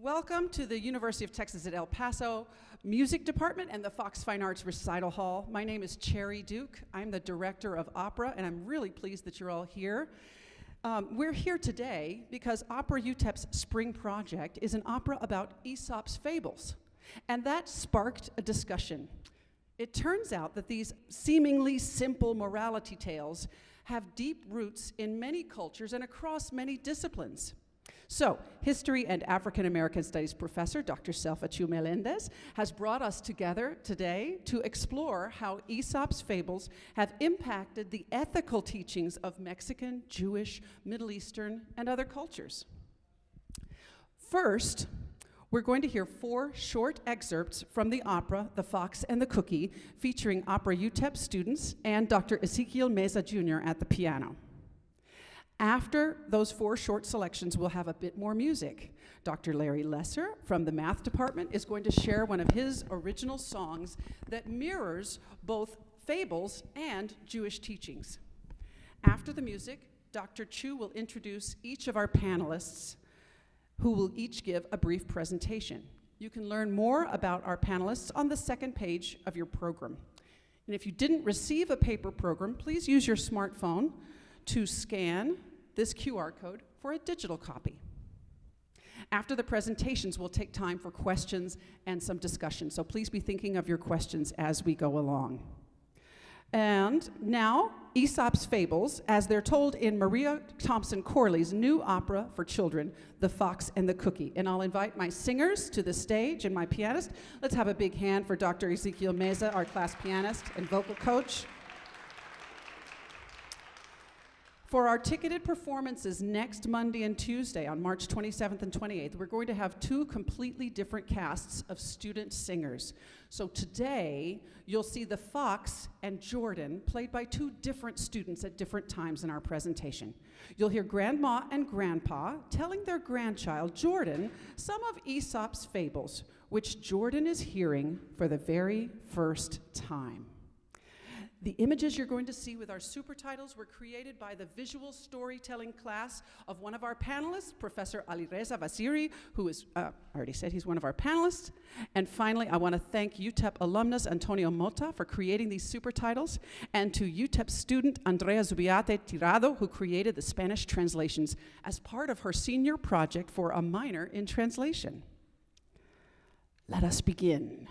Welcome to the University of Texas at El Paso Music Department and the Fox Fine Arts Recital Hall. My name is Cherry Duke. I'm the director of opera, and I'm really pleased that you're all here. We're here today because Opera UTEP's spring project is an opera about Aesop's fables, and that sparked a discussion. It turns out that these seemingly simple morality tales have deep roots in many cultures and across many disciplines. So, History and African American Studies professor Dr. Selfa Chew Melendez has brought us together today to explore how Aesop's fables have impacted the ethical teachings of Mexican, Jewish, Middle Eastern, and other cultures. First, we're going to hear 4 short excerpts from the opera, The Fox and the Cookie, featuring Opera UTEP students and Dr. Ezekiel Meza Jr. at the piano. After those 4 short selections, we'll have a bit more music. Dr. Larry Lesser from the math department is going to share one of his original songs that mirrors both fables and Jewish teachings. After the music, Dr. Chew will introduce each of our panelists, who will each give a brief presentation. You can learn more about our panelists on the second page of your program. And if you didn't receive a paper program, please use your smartphone to scan this QR code for a digital copy. After the presentations, we'll take time for questions and some discussion, so please be thinking of your questions as we go along. And now, Aesop's Fables, as they're told in Maria Thompson Corley's new opera for children, The Fox and the Cookie. And I'll invite my singers to the stage and my pianist. Let's have a big hand for Dr. Ezekiel Meza, our class pianist and vocal coach. For our ticketed performances next Monday and Tuesday on March 27th and 28th, we're going to have 2 completely different casts of student singers. So today, you'll see the Fox and Jordan played by 2 different students at different times in our presentation. You'll hear Grandma and Grandpa telling their grandchild, Jordan, some of Aesop's fables, which Jordan is hearing for the very first time. The images you're going to see with our super titles were created by the visual storytelling class of one of our panelists, Professor Alireza Vaziri, who is, I already said he's one of our panelists. And finally, I want to thank UTEP alumnus Antonio Mota for creating these super titles, and to UTEP student Andrea Zubiate Tirado, who created the Spanish translations as part of her senior project for a minor in translation. Let us begin.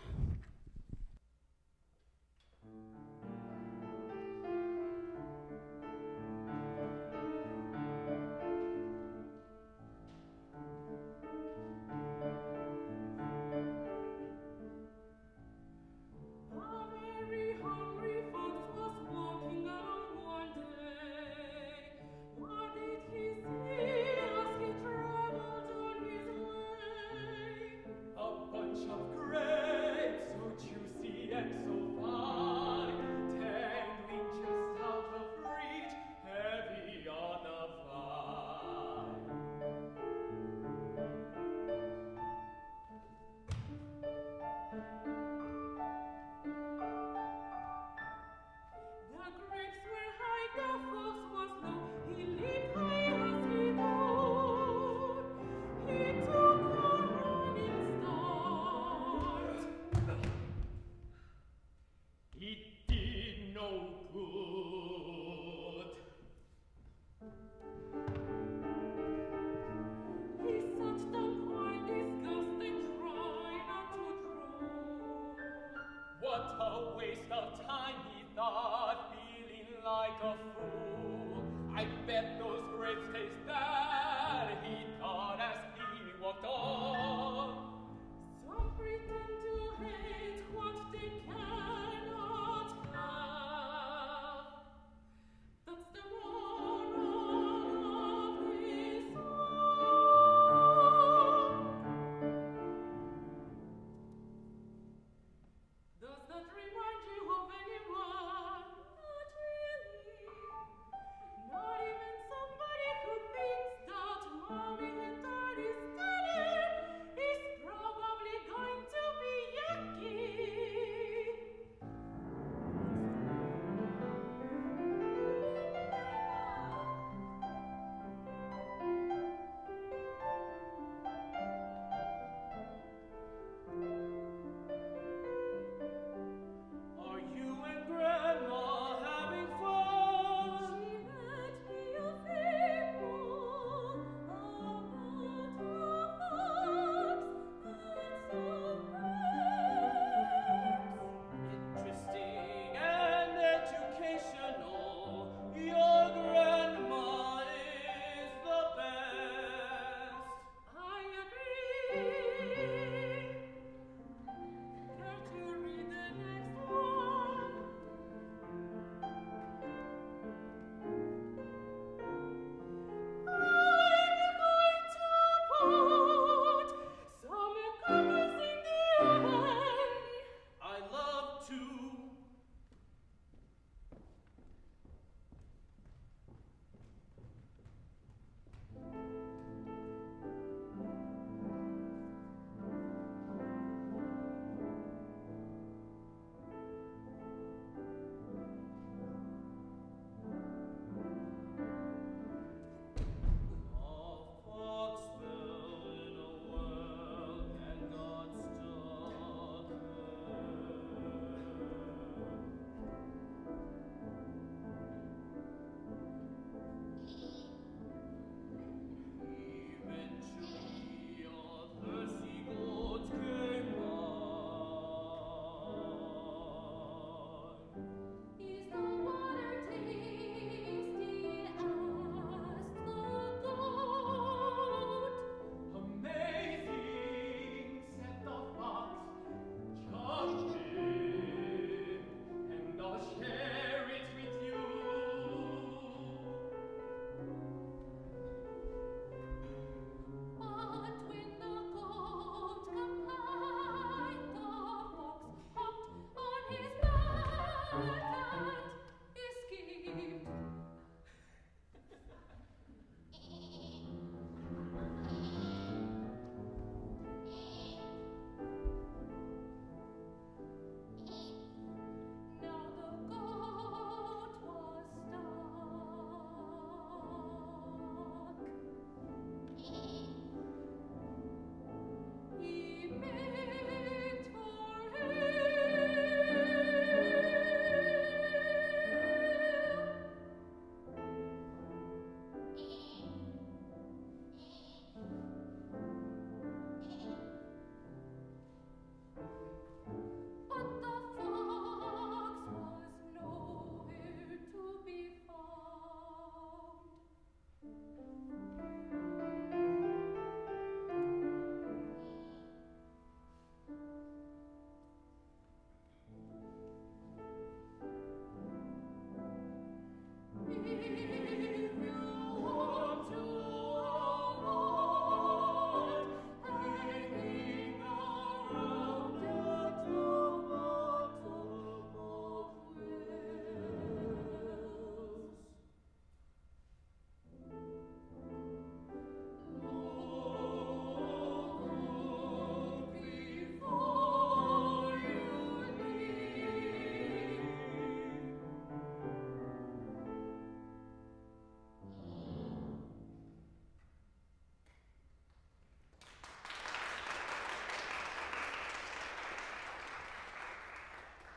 Of grapes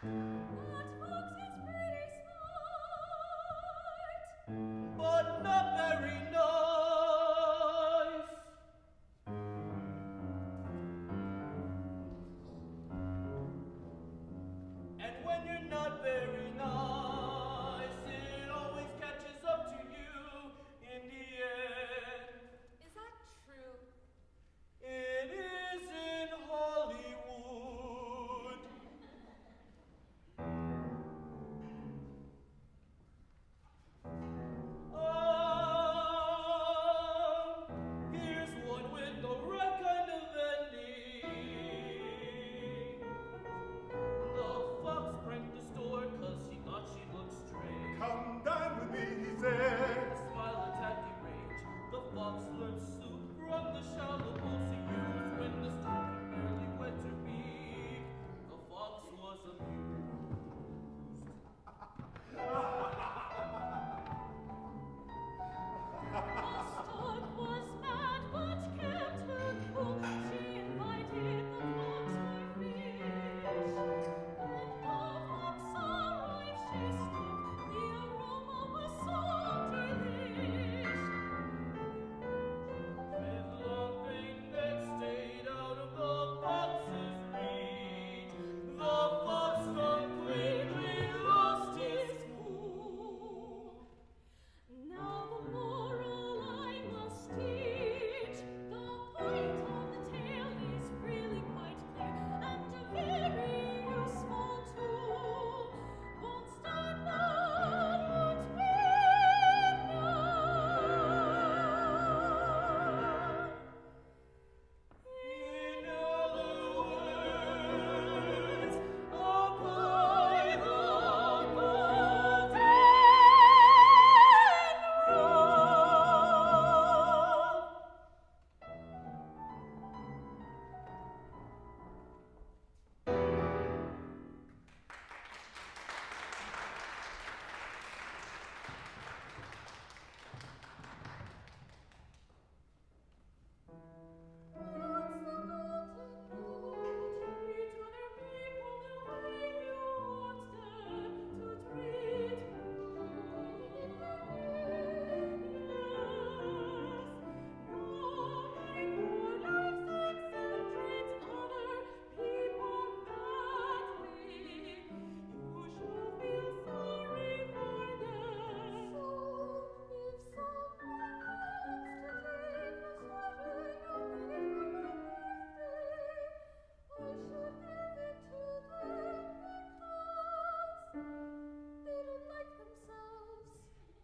But not very nice. And when you're not very nice, it always catches up to you in the end. Is that true? It is in Hollywood. Here's one with the right kind of ending. The fox pranked the store 'cause he thought she looked strange. Come dine with me, he said. The smile attacked the rage. The fox learned soup from the shallow bowls he used when the storm could barely wet her beak. The fox was amused. The stork was mad but kept her cool. She invited the fox for fish. When the fox arrived, she stood. The aroma was so delish. With long vain necks stayed out of the fox's reach. The fox completely lost his cool. Now the moral I must teach. The point of the tale is really quite clear and a very useful tool. Won't stand man, won't win none. In other words, apply the golden rule.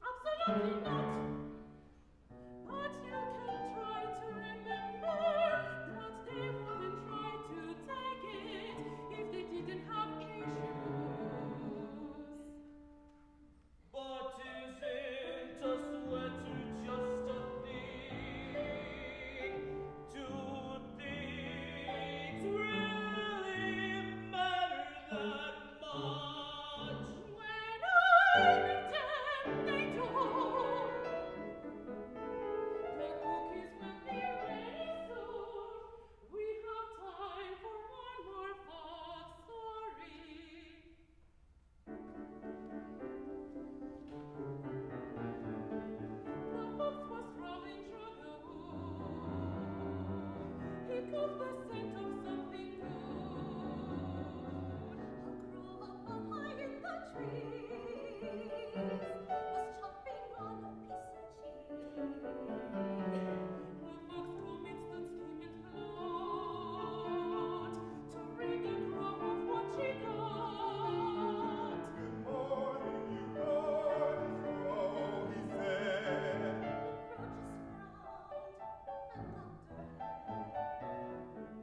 Absolutely not. But you can try to remember that they wouldn't try to take it if they didn't have issues. But isn't a sweater just a thing? Do things really matter that much? When I pretend they do, the cookies will be ready soon. We have time for one more fox story. The fox was strolling through the wood. He caught the scent of something good. A crow up high in the trees was chopping on a piece of cheese. The fox commits that scheme and plot to rid the crow of what she got. Good morning, you gorgeous crow, he said. The crow just frowned and thumped her head.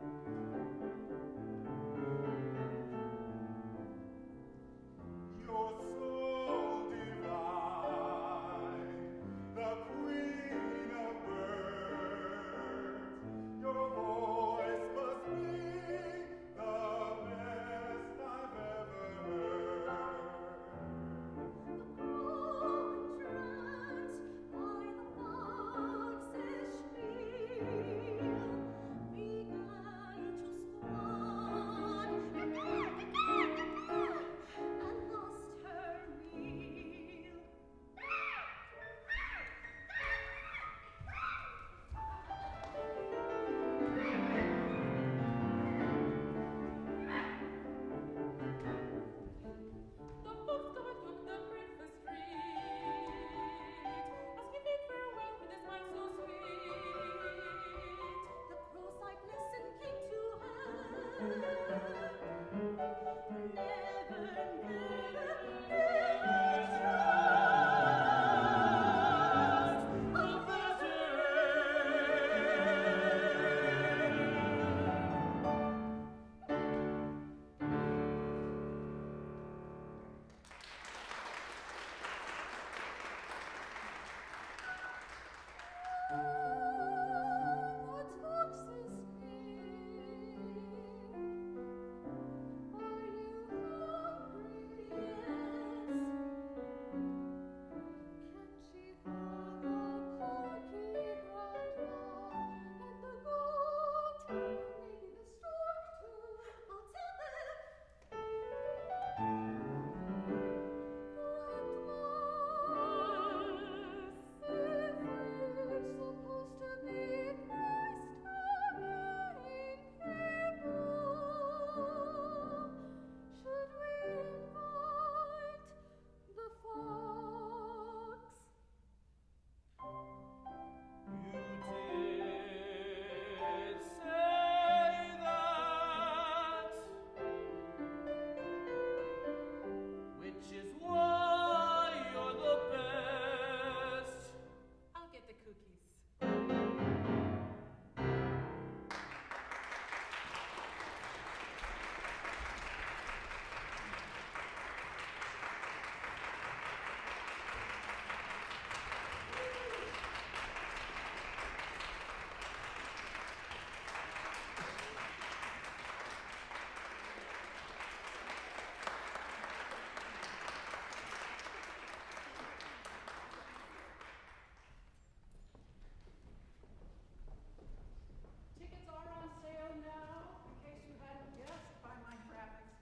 Tickets are on sale now, in case you hadn't guessed by my graphics.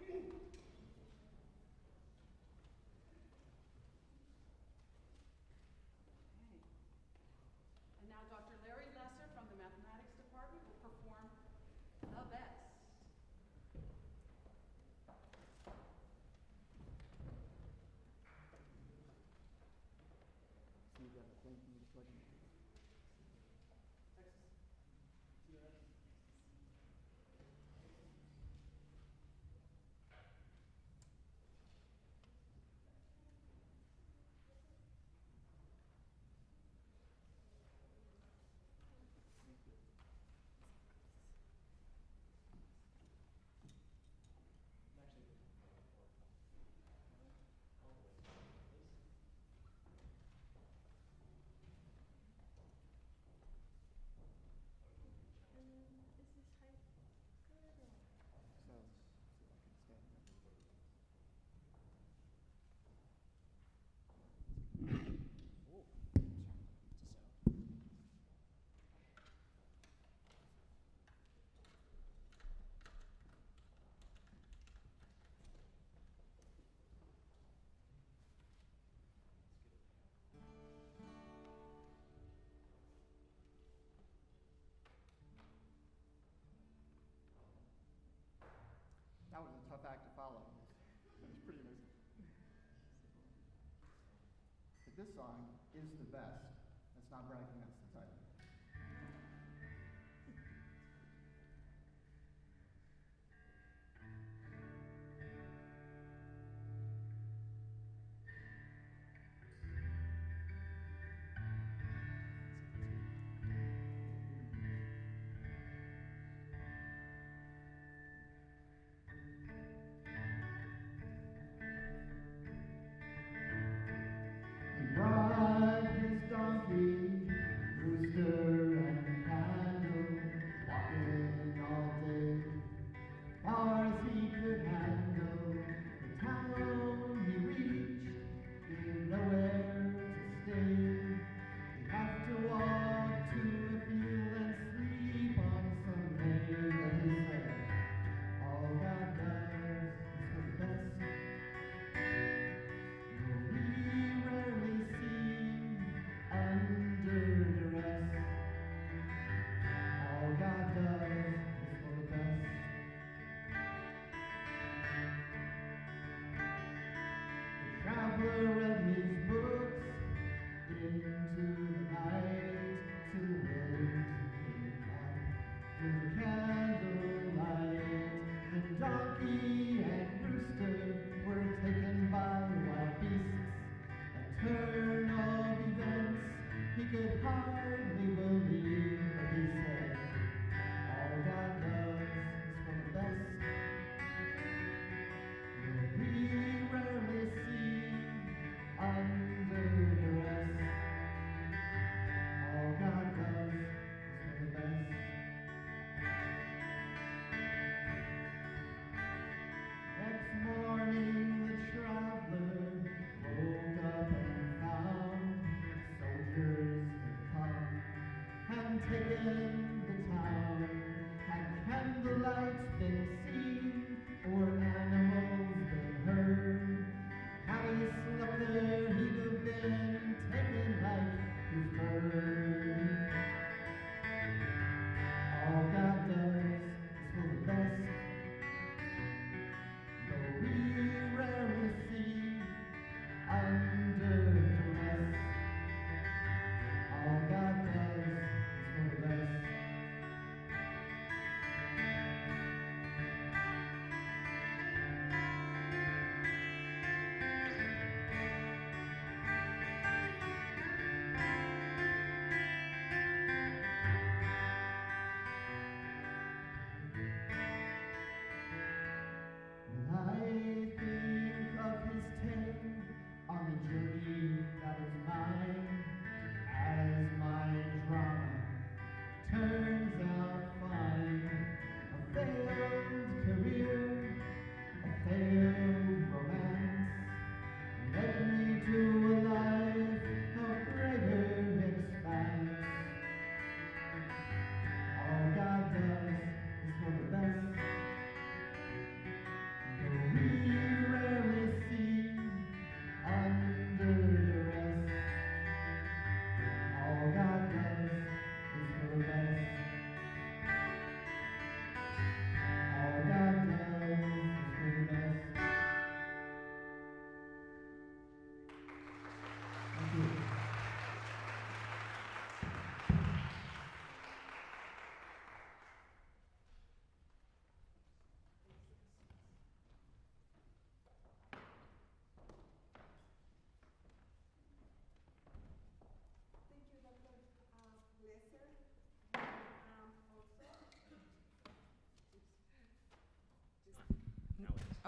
Okay. And now Dr. Larry Lesser from the Mathematics Department will perform The Best. So you got a thing for me to plug in? So, see if I can stand up. Oh, just out. That was a tough act to follow. That was pretty amazing. But this song is the best. That's not bragging, that's the title. He ride his donkey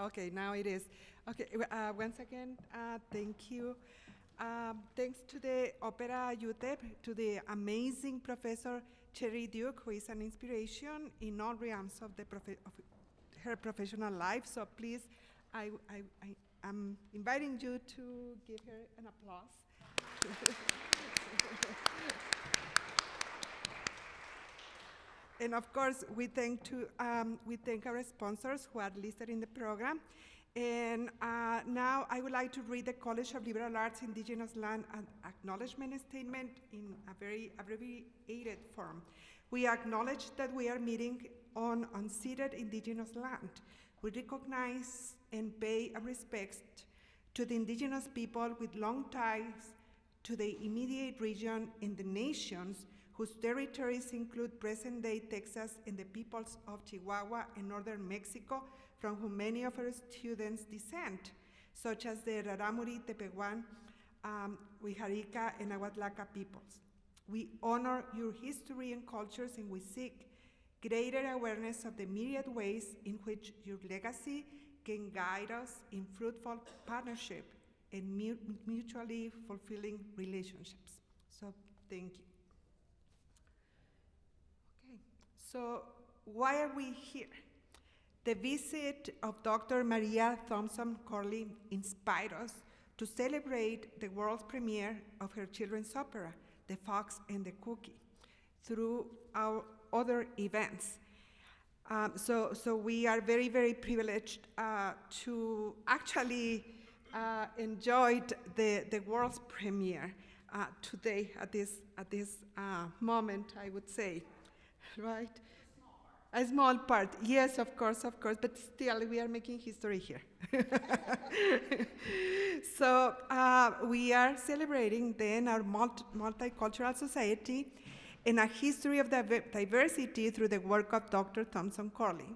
Okay, now it is. Okay, once again, thank you. Thanks to the Opera UTEP, to the amazing Professor Cherry Duke, who is an inspiration in all realms of her professional life. So please, I'm inviting you to give her an applause. And of course, we thank our sponsors who are listed in the program. And now I would like to read the College of Liberal Arts Indigenous Land and Acknowledgement Statement in a very abbreviated form. We acknowledge that we are meeting on unceded indigenous land. We recognize and pay our respects to the indigenous people with long ties to the immediate region and the nations whose territories include present-day Texas and the peoples of Chihuahua and northern Mexico, from whom many of our students descend, such as the Raramuri, Tepehuan, Wixárika, and Ahuatlaca peoples. We honor your history and cultures, and we seek greater awareness of the myriad ways in which your legacy can guide us in fruitful partnership and mutually fulfilling relationships. So, thank you. Okay, so why are we here? The visit of Dr. Maria Thompson Corley inspired us to celebrate the world's premiere of her children's opera, The Fox and the Cookie, through our other events. So we are very privileged to actually enjoy the world's premiere today at this moment, I would say, right? A small part, yes, of course, but still we are making history here. So we are celebrating then our multicultural society and a history of diversity through the work of Dr. Thompson Corley.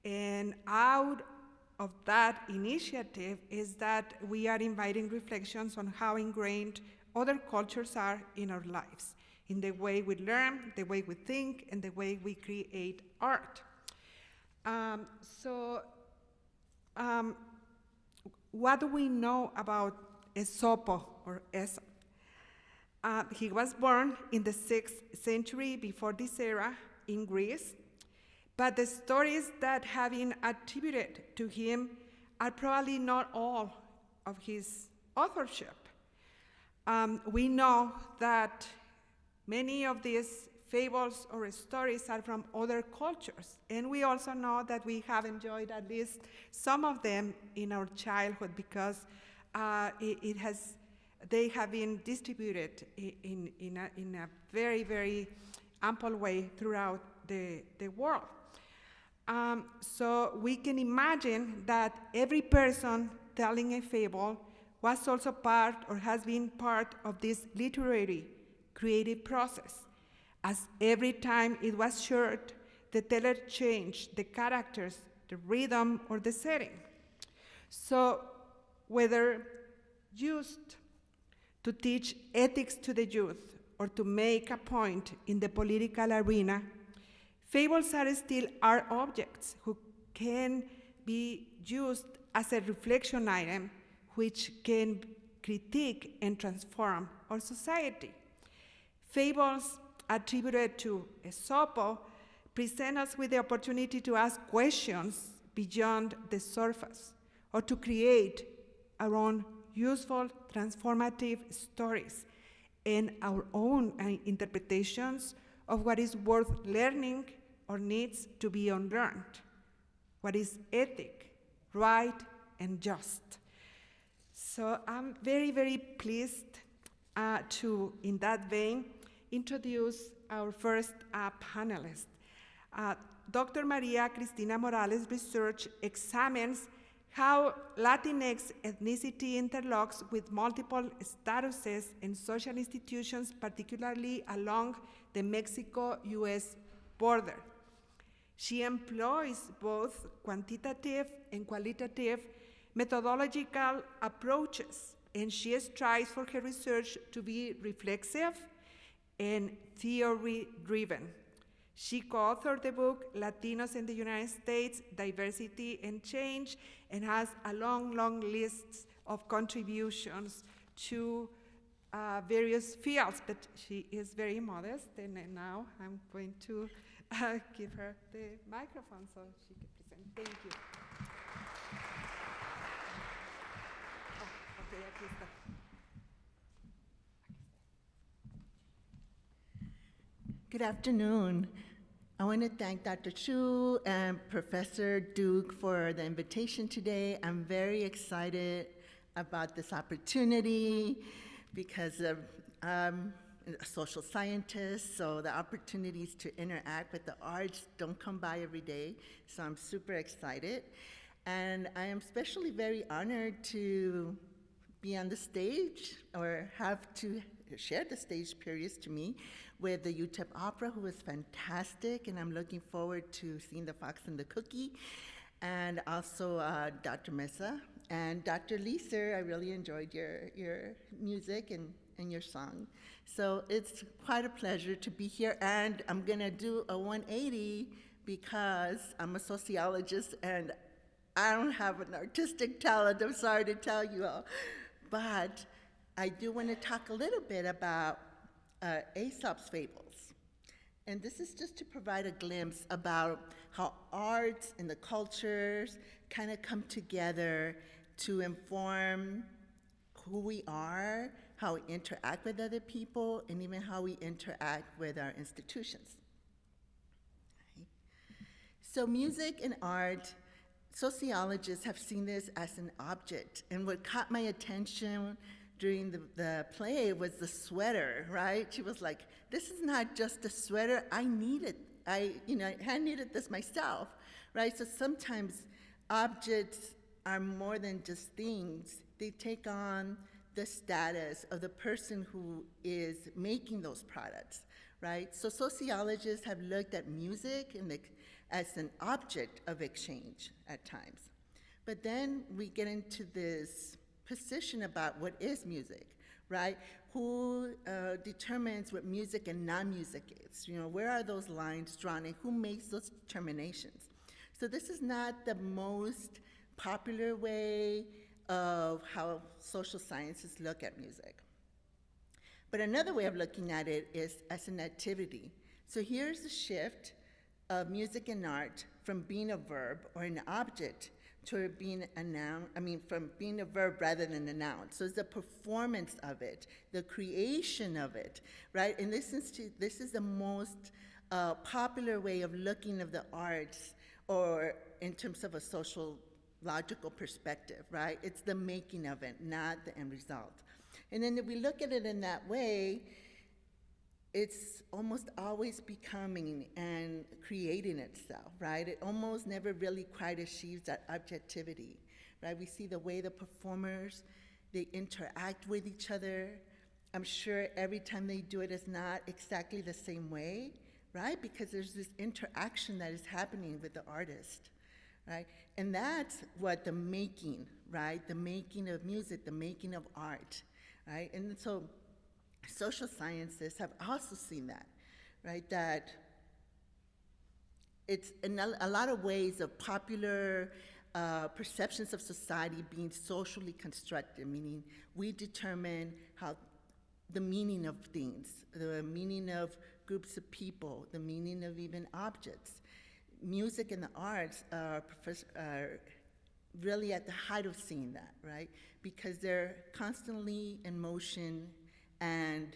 And out of that initiative is that we are inviting reflections on how ingrained other cultures are in our lives, in the way we learn, the way we think, and the way we create art. What do we know about Aesop or Aesop? He was born in the 6th century before this era in Greece, but the stories that have been attributed to him are probably not all of his authorship. We know that many of these fables or stories are from other cultures, and we also know that we have enjoyed at least some of them in our childhood because they have been distributed in a very ample way throughout the world. So we can imagine that every person telling a fable was also part or has been part of this literary creative process, as every time it was shared, the teller changed the characters, the rhythm, or the setting. So whether used to teach ethics to the youth or to make a point in the political arena, fables are still art objects who can be used as a reflection item which can critique and transform our society. Fables attributed to Aesop present us with the opportunity to ask questions beyond the surface or to create our own useful, transformative stories and our own interpretations of what is worth learning or needs to be unlearned, what is ethic, right, and just. So I'm very pleased to, in that vein, introduce our first panelist. Dr. Maria Cristina Morales' research examines how Latinx ethnicity interlocks with multiple statuses and social institutions, particularly along the Mexico-US border. She employs both quantitative and qualitative methodological approaches, and she strives for her research to be reflexive and theory-driven. She co-authored the book Latinos in the United States, Diversity and Change, and has a long, long list of contributions to various fields, but she is very modest, and now I'm going to give her the microphone so she can present. Thank you. Oh, okay, aquí está. Good afternoon. I want to thank Dr. Chew and Professor Duke for the invitation today. I'm very excited about this opportunity because I'm a social scientist, so the opportunities to interact with the arts don't come by every day, so I'm super excited. And I am especially very honored to be on the stage or have to share the stage periods to me with the UTEP Opera, who was fantastic, and I'm looking forward to seeing The Fox and the Cookie, and also Dr. Mesa and Dr. Leeser. I really enjoyed your music and your song. So it's quite a pleasure to be here, and I'm gonna do a 180 because I'm a sociologist and I don't have an artistic talent, I'm sorry to tell you all. But I do want to talk a little bit about Aesop's fables. And this is just to provide a glimpse about how arts and the cultures kind of come together to inform who we are, how we interact with other people, and even how we interact with our institutions. Okay. So music and art, sociologists have seen this as an object, and what caught my attention during the play was the sweater, right? She was like, this is not just a sweater, I need it. I needed this myself, right? So sometimes objects are more than just things. They take on the status of the person who is making those products, right? So sociologists have looked at music as an object of exchange at times. But then we get into this position about what is music, right? Who determines what music and non-music is? You know, where are those lines drawn and who makes those determinations? So this is not the most popular way of how social sciences look at music. But another way of looking at it is as an activity. So here's the shift of music and art from being a verb or an object to being a noun, from being a verb rather than a noun. So it's the performance of it, the creation of it, right? And this is the most popular way of looking at the arts, or in terms of a social logical perspective, right? It's the making of it, not the end result. And then if we look at it in that way, it's almost always becoming and creating itself, right? It almost never really quite achieves that objectivity, right? We see the way the performers, they interact with each other. I'm sure every time they do it is not exactly the same way, right? Because there's this interaction that is happening with the artist, right? And that's what the making, right? The making of music, the making of art, right? And so social sciences have also seen that, right? That it's in a lot of ways of popular perceptions of society being socially constructed, meaning we determine how the meaning of things, the meaning of groups of people, the meaning of even objects. Music and the arts are really at the height of seeing that, right? Because they're constantly in motion and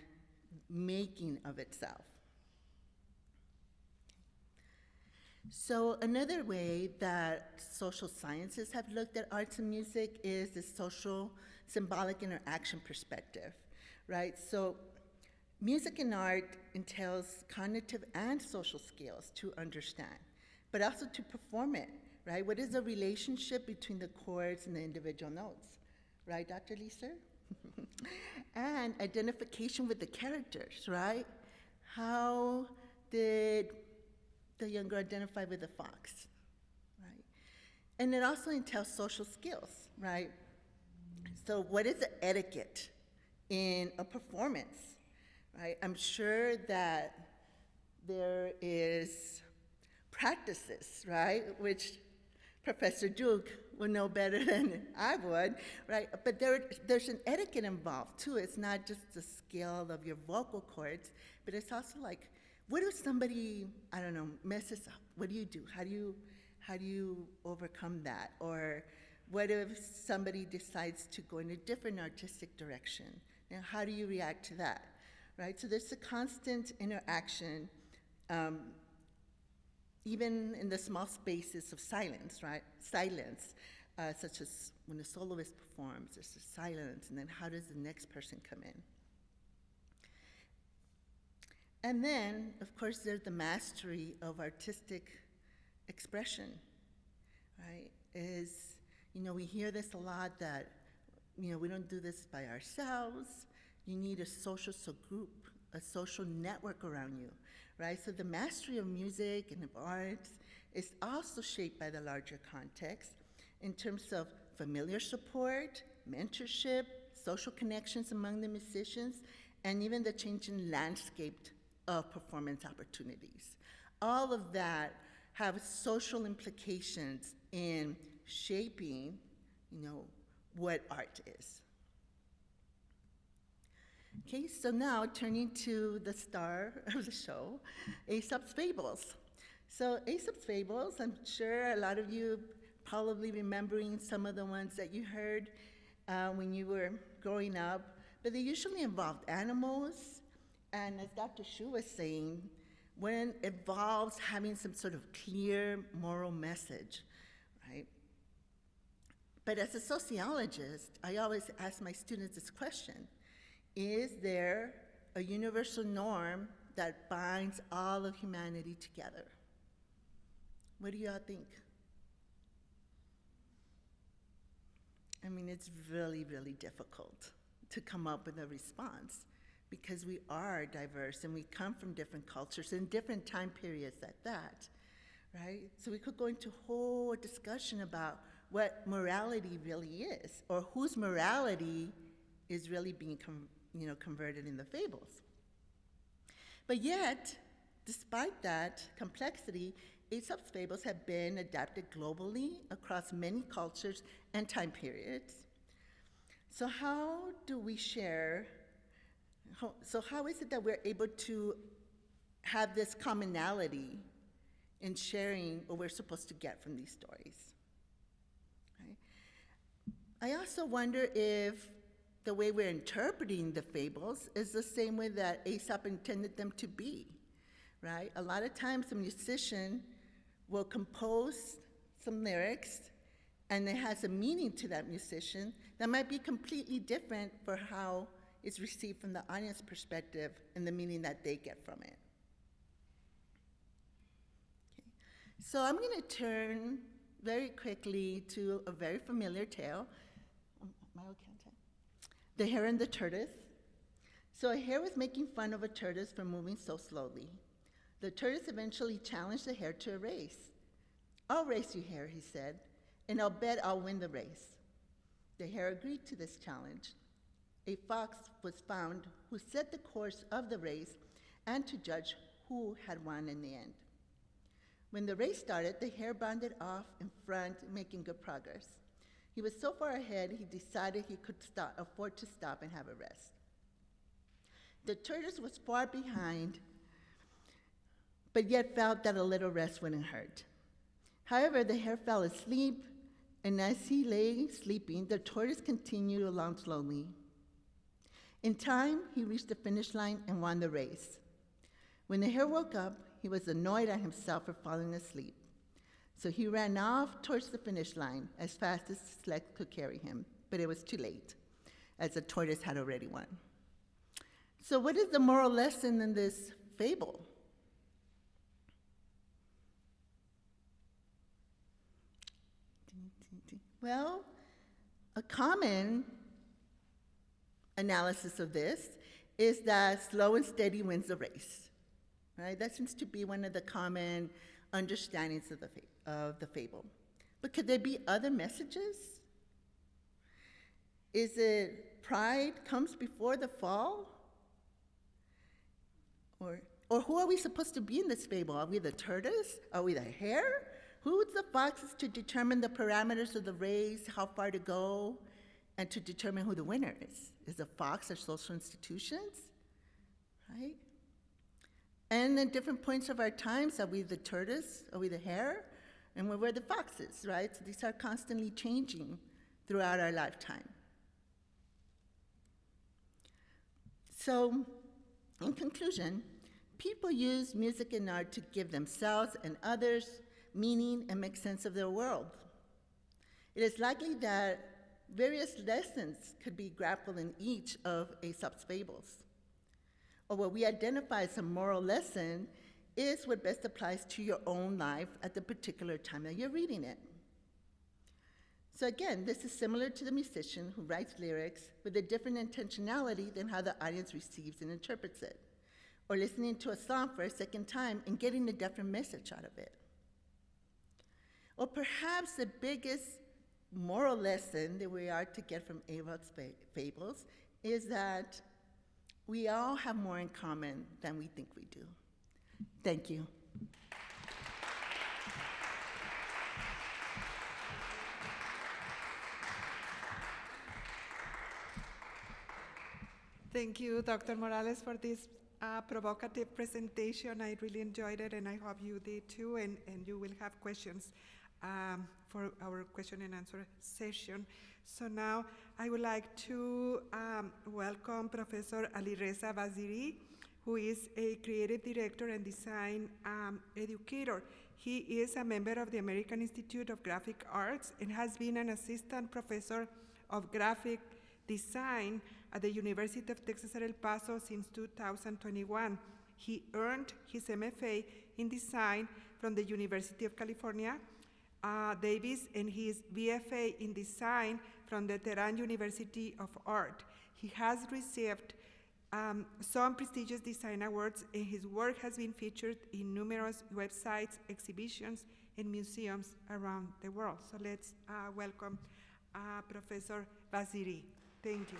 making of itself. So another way that social sciences have looked at arts and music is the social symbolic interaction perspective, right? So music and art entails cognitive and social skills to understand, but also to perform it, right? What is the relationship between the chords and the individual notes, right, Dr. Leeser? And identification with the characters, right? How did the young girl identify with the fox, right? And it also entails social skills, right? So what is the etiquette in a performance, right? I'm sure that there is practices, right, which Professor Duke would know better than I would, right? But there's an etiquette involved too. It's not just the skill of your vocal cords, but it's also like, what if somebody, I don't know, messes up? What do you do? How do you overcome that? Or what if somebody decides to go in a different artistic direction? And how do you react to that, right? So there's a constant interaction, even in the small spaces of silence, right? Silence, such as when a soloist performs, there's a silence, and then how does the next person come in? And then, of course, there's the mastery of artistic expression, right? We hear this a lot that, we don't do this by ourselves. You need a social group, a social network around you, right? So the mastery of music and of arts is also shaped by the larger context in terms of familiar support, mentorship, social connections among the musicians, and even the changing landscape of performance opportunities. All of that have social implications in shaping, what art is. Okay, so now turning to the star of the show, Aesop's Fables. So Aesop's Fables, I'm sure a lot of you probably remembering some of the ones that you heard when you were growing up, but they usually involved animals, and as Dr. Shu was saying, when it involves having some sort of clear moral message, right? But as a sociologist, I always ask my students this question: is there a universal norm that binds all of humanity together? What do y'all think? I mean, it's really, really difficult to come up with a response because we are diverse and we come from different cultures and different time periods at that, right? So we could go into a whole discussion about what morality really is, or whose morality is really being converted in the fables. But yet, despite that complexity, Aesop's fables have been adapted globally across many cultures and time periods. So how do we share, how is it that we're able to have this commonality in sharing what we're supposed to get from these stories? Right? I also wonder if the way we're interpreting the fables is the same way that Aesop intended them to be, right? A lot of times a musician will compose some lyrics and it has a meaning to that musician that might be completely different for how it's received from the audience perspective and the meaning that they get from it. Okay. So I'm going to turn very quickly to a very familiar tale. Am I okay on time? The Heron the Turtles. So a hare was making fun of a tortoise for moving so slowly. The tortoise eventually challenged the hare to a race. "I'll race you, hare," he said, "and I'll bet I'll win the race." The hare agreed to this challenge. A fox was found who set the course of the race and to judge who had won in the end. When the race started, the hare bounded off in front, making good progress. He was so far ahead, he decided he could afford to stop and have a rest. The tortoise was far behind, but yet felt that a little rest wouldn't hurt. However, the hare fell asleep, and as he lay sleeping, the tortoise continued along slowly. In time, he reached the finish line and won the race. When the hare woke up, he was annoyed at himself for falling asleep. So he ran off towards the finish line as fast as his legs could carry him, but it was too late, as the tortoise had already won. So what is the moral lesson in this fable? Well, a common analysis of this is that slow and steady wins the race, right? That seems to be one of the common understandings of the fable. But could there be other messages? Is it pride comes before the fall? Or who are we supposed to be in this fable? Are we the tortoise? Are we the hare? Who's the foxes to determine the parameters of the race, how far to go, and to determine who the winner is? Is the fox our social institutions, right? And at different points of our times, are we the tortoise? Are we the hare? And we're the foxes, right? So these are constantly changing throughout our lifetime. So, in conclusion, people use music and art to give themselves and others meaning and make sense of their world. It is likely that various lessons could be grappled in each of Aesop's fables. Or what we identify as a moral lesson is what best applies to your own life at the particular time that you're reading it. So again, this is similar to the musician who writes lyrics with a different intentionality than how the audience receives and interprets it, or listening to a song for a second time and getting a different message out of it. Or perhaps the biggest moral lesson that we are to get from Aesop's fables is that we all have more in common than we think we do. Thank you. Thank you, Dr. Morales, for this provocative presentation. I really enjoyed it, and I hope you did too, and you will have questions for our question and answer session. So now I would like to welcome Professor Alireza Vaziri, who is a creative director and design educator. He is a member of the American Institute of Graphic Arts and has been an assistant professor of graphic design at the University of Texas at El Paso since 2021. He earned his MFA in design from the University of California, Davis, and his BFA in design from the Tehran University of Art. He has received some prestigious design awards, and his work has been featured in numerous websites, exhibitions, and museums around the world. So let's welcome Professor Vaziri. Thank you.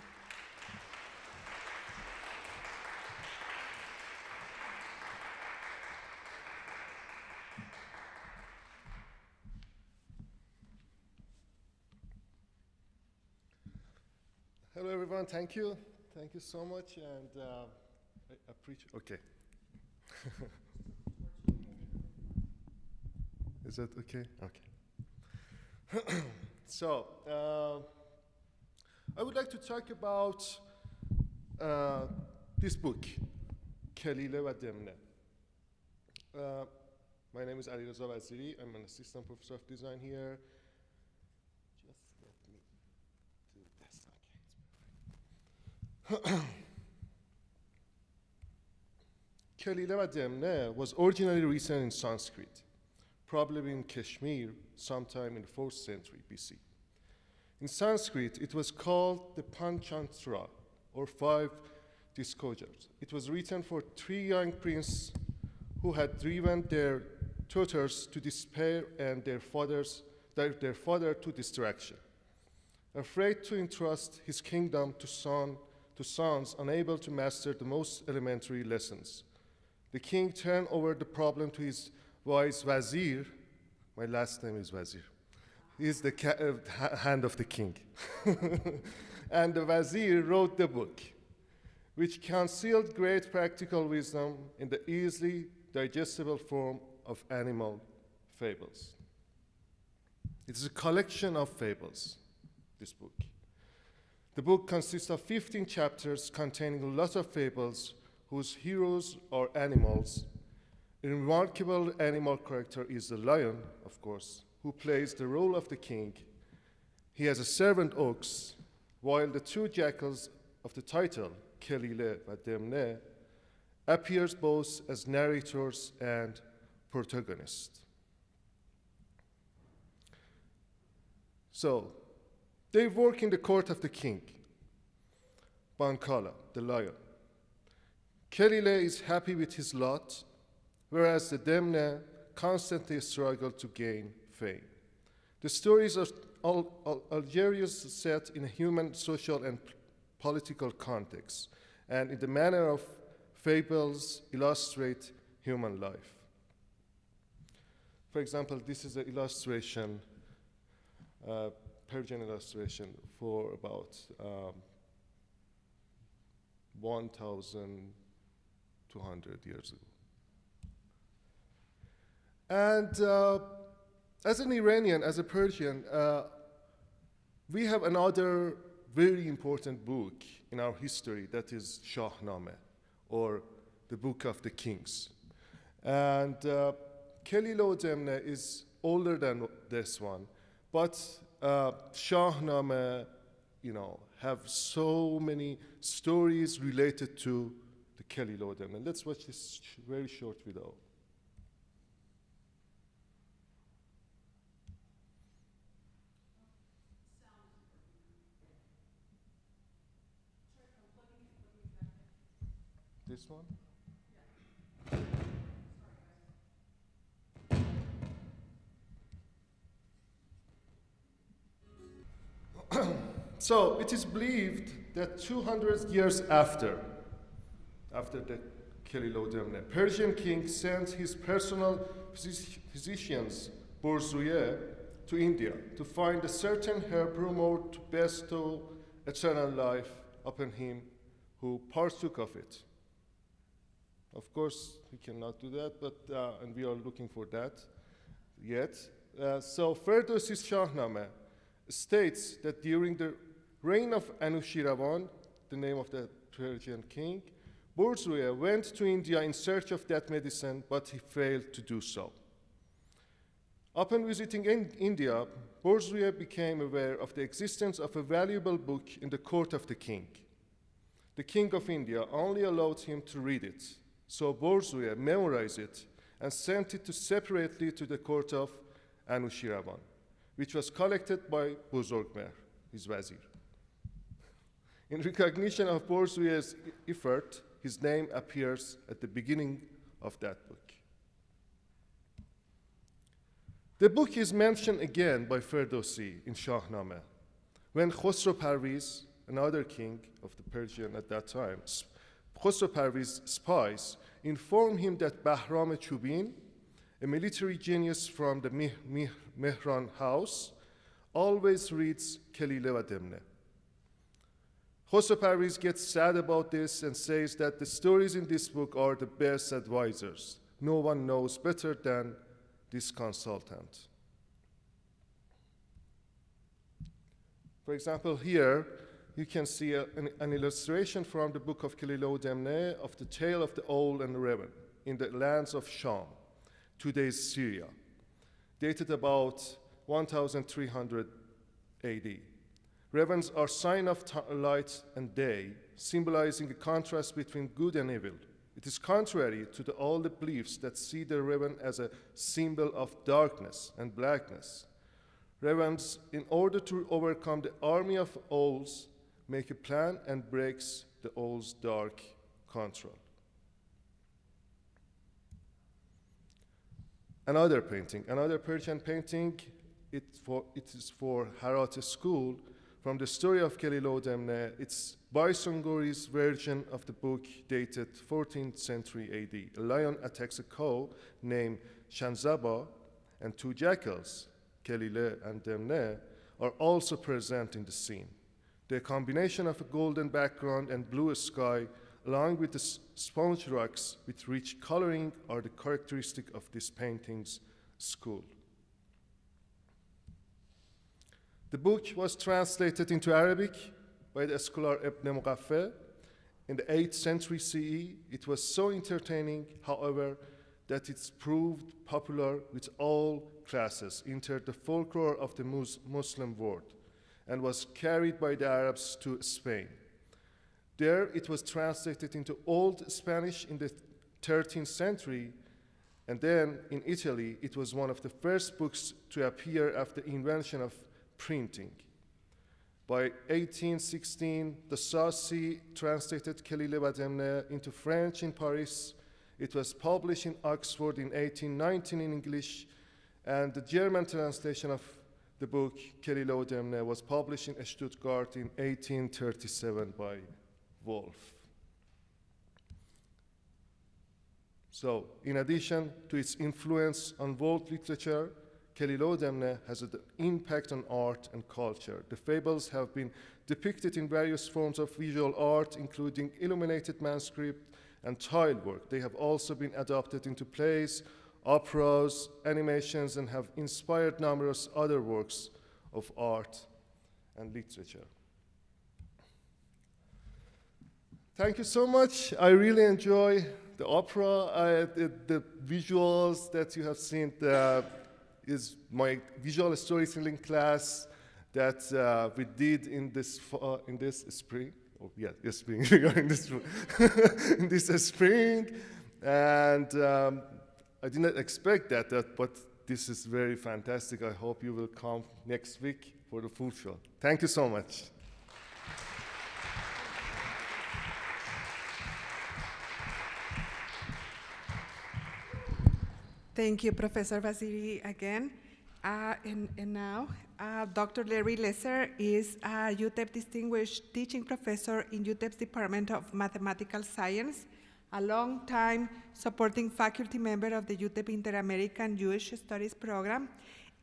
Hello, everyone. Thank you. Thank you so much, and I appreciate. Okay. Is that okay? Okay. So, I would like to talk about this book, Kelile va Demne. My name is Alireza Vaziri. I'm an assistant professor of design here. Just let me do this. Okay. Kelile va Demne was originally written in Sanskrit, probably in Kashmir, sometime in the 4th century BC. In Sanskrit, it was called the Panchantra, or 5 discourses. It was written for 3 young princes who had driven their tutors to despair and their father to distraction. Afraid to entrust his kingdom to sons unable to master the most elementary lessons, the king turned over the problem to his wise Wazir. My last name is Wazir. He is the hand of the king. And the Wazir wrote the book, which concealed great practical wisdom in the easily digestible form of animal fables. It is a collection of fables, this book. The book consists of 15 chapters containing a lot of fables whose heroes are animals. A remarkable animal character is the lion, of course, who plays the role of the king. He has a servant ox, while the 2 jackals of the title, Kelile va Demne, appears both as narrators and protagonists. So, they work in the court of the king, Bankala, the lion. Kelile is happy with his lot, whereas the Demne constantly struggle to gain fame. The stories are Algerians set in a human, social, and political context, and in the manner of fables illustrate human life. For example, this is an illustration, Persian illustration for about 1,200 years ago. And as an Iranian, as a Persian, we have another very important book in our history that is Shahnameh, or the Book of the Kings. And Kelilo Demne is older than this one, but Shahnameh, have so many stories related to the Kelilo Demne. Let's watch this very short video. This one? So it is believed that 200 years after the Kelilo Demne, Persian king sent his personal physicians, Borzuye, to India to find a certain herb rumored to bestow eternal life upon him who partook of it. Of course, we cannot do that, but and we are looking for that yet. So Ferdowsi's Shahnameh states that during the reign of Anushiravan, the name of the Persian king, Borzuye went to India in search of that medicine, but he failed to do so. Upon visiting India, Borzuye became aware of the existence of a valuable book in the court of the king. The king of India only allowed him to read it, so Borzuye memorized it and sent it separately to the court of Anushiravan, which was collected by Buzurgmer, his wazir. In recognition of Borzuye's effort, his name appears at the beginning of that book. The book is mentioned again by Ferdowsi in Shahnameh, when Khosrow Parviz, another king of the Persian at that time, Khosrow Parviz's spies informed him that Bahram Chubin, a military genius from the Mehran house, always reads Kelile Demne. Khosrow Parviz gets sad about this and says that the stories in this book are the best advisors. No one knows better than this consultant. For example, here you can see an illustration from the book of Kelilo Demne of the tale of the owl and the raven in the lands of Sham, today's Syria, dated about 1300 AD. Ravens are sign of light and day, symbolizing a contrast between good and evil. It is contrary to all the beliefs that see the raven as a symbol of darkness and blackness. Ravens, in order to overcome the army of owls, make a plan and breaks the owl's dark control. Another painting, another Persian painting, it is for Herat school, from the story of Kelilo Demne. It's Baisongori's version of the book dated 14th century AD. A lion attacks a cow named Shanzaba, and two jackals, Kelile and Demne, are also present in the scene. The combination of a golden background and blue sky, along with the sponge rocks with rich coloring, are the characteristic of this painting's school. The book was translated into Arabic by the scholar Ibn Muqaffa in the 8th century CE. It was so entertaining, however, that it's proved popular with all classes, entered the folklore of the Muslim world, and was carried by the Arabs to Spain. There, it was translated into Old Spanish in the 13th century, and then in Italy, it was one of the first books to appear after the invention of printing. By 1816, the Sarsi translated Kelile Demne into French in Paris. It was published in Oxford in 1819 in English, and the German translation of the book Kelile Demne was published in Stuttgart in 1837 by Wolf. So, in addition to its influence on world literature, Kelilo Demne has an impact on art and culture. The fables have been depicted in various forms of visual art, including illuminated manuscript and tile work. They have also been adapted into plays, operas, animations, and have inspired numerous other works of art and literature. Thank you so much. I really enjoy the opera. The visuals that you have seen is my visual storytelling class that we did in this spring. Oh yeah, yes, spring. We are in this in this spring, and I did not expect that, but this is very fantastic. I hope you will come next week for the full show. Thank you so much. Thank you, Professor Vaziri, again. And now, Dr. Larry Lesser is a UTEP Distinguished Teaching Professor in UTEP's Department of Mathematical Science, a long-time supporting faculty member of the UTEP Inter-American Jewish Studies Program,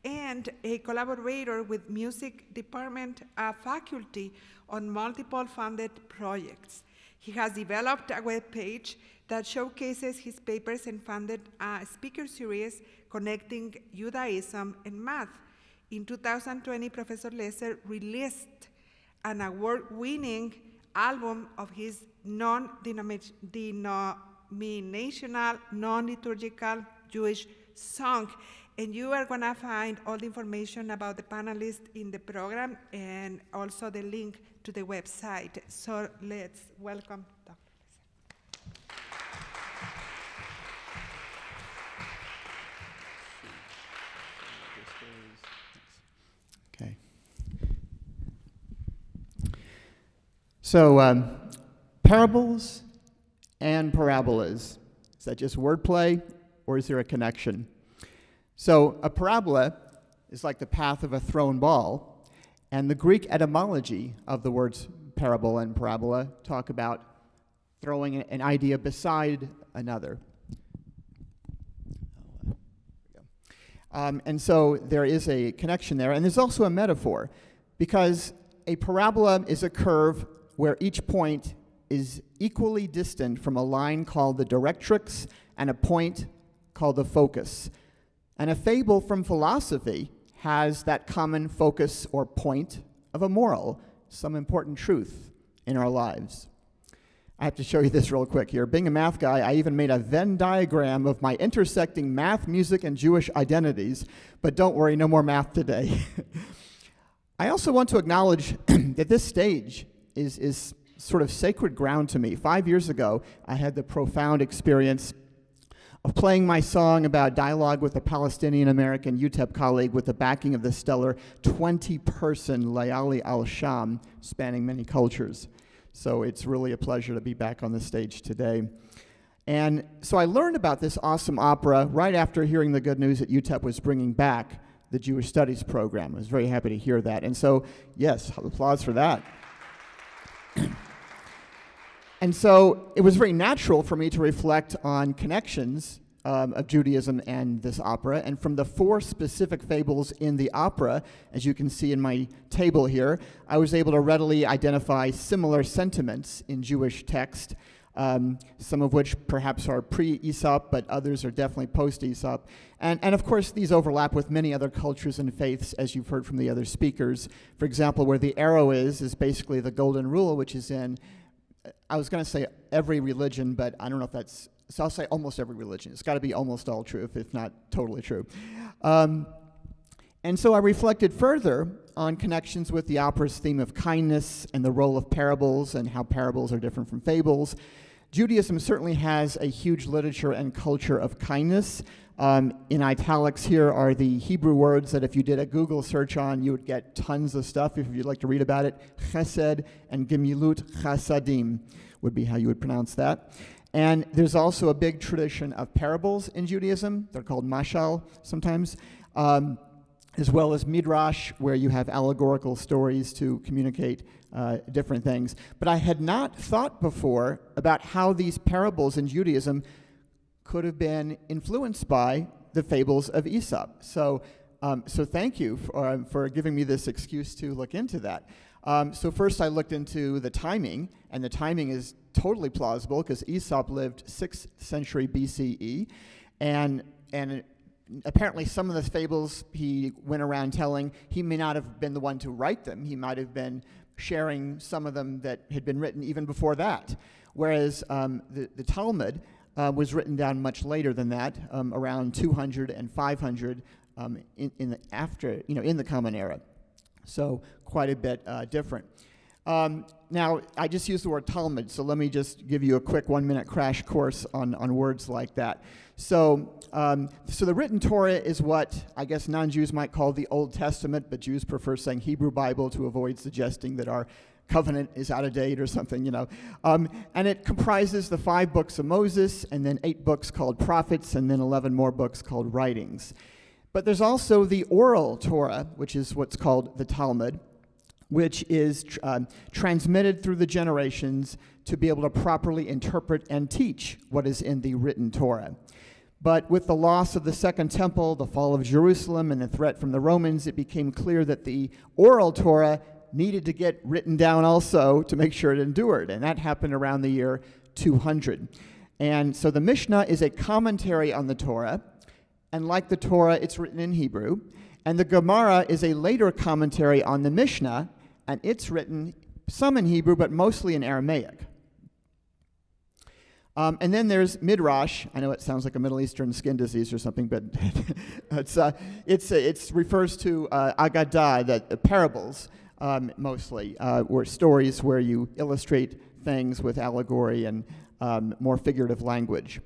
and a collaborator with Music Department faculty on multiple funded projects. He has developed a web page that showcases his papers and funded a speaker series connecting Judaism and math. In 2020, Professor Lesser released an award-winning album of his non-denominational, non-liturgical Jewish song. And you are gonna find all the information about the panelists in the program and also the link to the website. So let's welcome Dr. Okay. So, parables and parabolas, is that just wordplay or is there a connection? So, a parabola is like the path of a thrown ball, and the Greek etymology of the words parable and parabola talk about throwing an idea beside another. And so there is a connection there, and there's also a metaphor, because a parabola is a curve where each point is equally distant from a line called the directrix and a point called the focus. And a fable from philosophy has that common focus or point of a moral, some important truth in our lives. I have to show you this real quick here. Being a math guy, I even made a Venn diagram of my intersecting math, music, and Jewish identities, but don't worry, no more math today. I also want to acknowledge that this stage is sort of sacred ground to me. 5 years ago, I had the profound experience of playing my song about dialogue with a Palestinian-American UTEP colleague with the backing of the stellar 20-person Layali al-Sham, spanning many cultures. So it's really a pleasure to be back on the stage today. And so I learned about this awesome opera right after hearing the good news that UTEP was bringing back the Jewish Studies program. I was very happy to hear that. And so, yes, applause for that. And so it was very natural for me to reflect on connections of Judaism and this opera. And from the 4 specific fables in the opera, as you can see in my table here, I was able to readily identify similar sentiments in Jewish text, some of which perhaps are pre-Aesop, but others are definitely post-Aesop. And of course, these overlap with many other cultures and faiths, as you've heard from the other speakers. For example, where the arrow is basically the golden rule, which is in, I was going to say every religion, but I don't know if that's, so I'll say almost every religion. It's got to be almost all true, if not totally true. And so I reflected further on connections with the opera's theme of kindness and the role of parables and how parables are different from fables. Judaism certainly has a huge literature and culture of kindness. In italics here are the Hebrew words that if you did a Google search on, you would get tons of stuff if you'd like to read about it. Chesed and Gemilut Chasadim would be how you would pronounce that. And there's also a big tradition of parables in Judaism. They're called mashal sometimes, as well as Midrash, where you have allegorical stories to communicate different things. But I had not thought before about how these parables in Judaism could have been influenced by the fables of Aesop. So thank you for giving me this excuse to look into that. So first I looked into the timing, and the timing is totally plausible because Aesop lived 6th century BCE, and apparently some of the fables he went around telling, he may not have been the one to write them. He might have been sharing some of them that had been written even before that. Whereas the Talmud was written down much later than that, around 200 and 500 in the Common Era. So quite a bit different. Now, I just used the word Talmud, so let me just give you a quick 1-minute crash course on words like that. So the written Torah is what I guess non-Jews might call the Old Testament, but Jews prefer saying Hebrew Bible to avoid suggesting that our covenant is out of date or something, And it comprises the 5 books of Moses, and then 8 books called prophets, and then 11 more books called writings. But there's also the oral Torah, which is what's called the Talmud, which is transmitted through the generations to be able to properly interpret and teach what is in the written Torah. But with the loss of the Second Temple, the fall of Jerusalem, and the threat from the Romans, it became clear that the oral Torah needed to get written down also to make sure it endured, and that happened around the year 200. And so the Mishnah is a commentary on the Torah, and like the Torah, it's written in Hebrew, and the Gemara is a later commentary on the Mishnah, and it's written some in Hebrew, but mostly in Aramaic. And then there's Midrash. I know it sounds like a Middle Eastern skin disease or something, but it refers to Agadah, the parables, mostly, or stories where you illustrate things with allegory and more figurative language.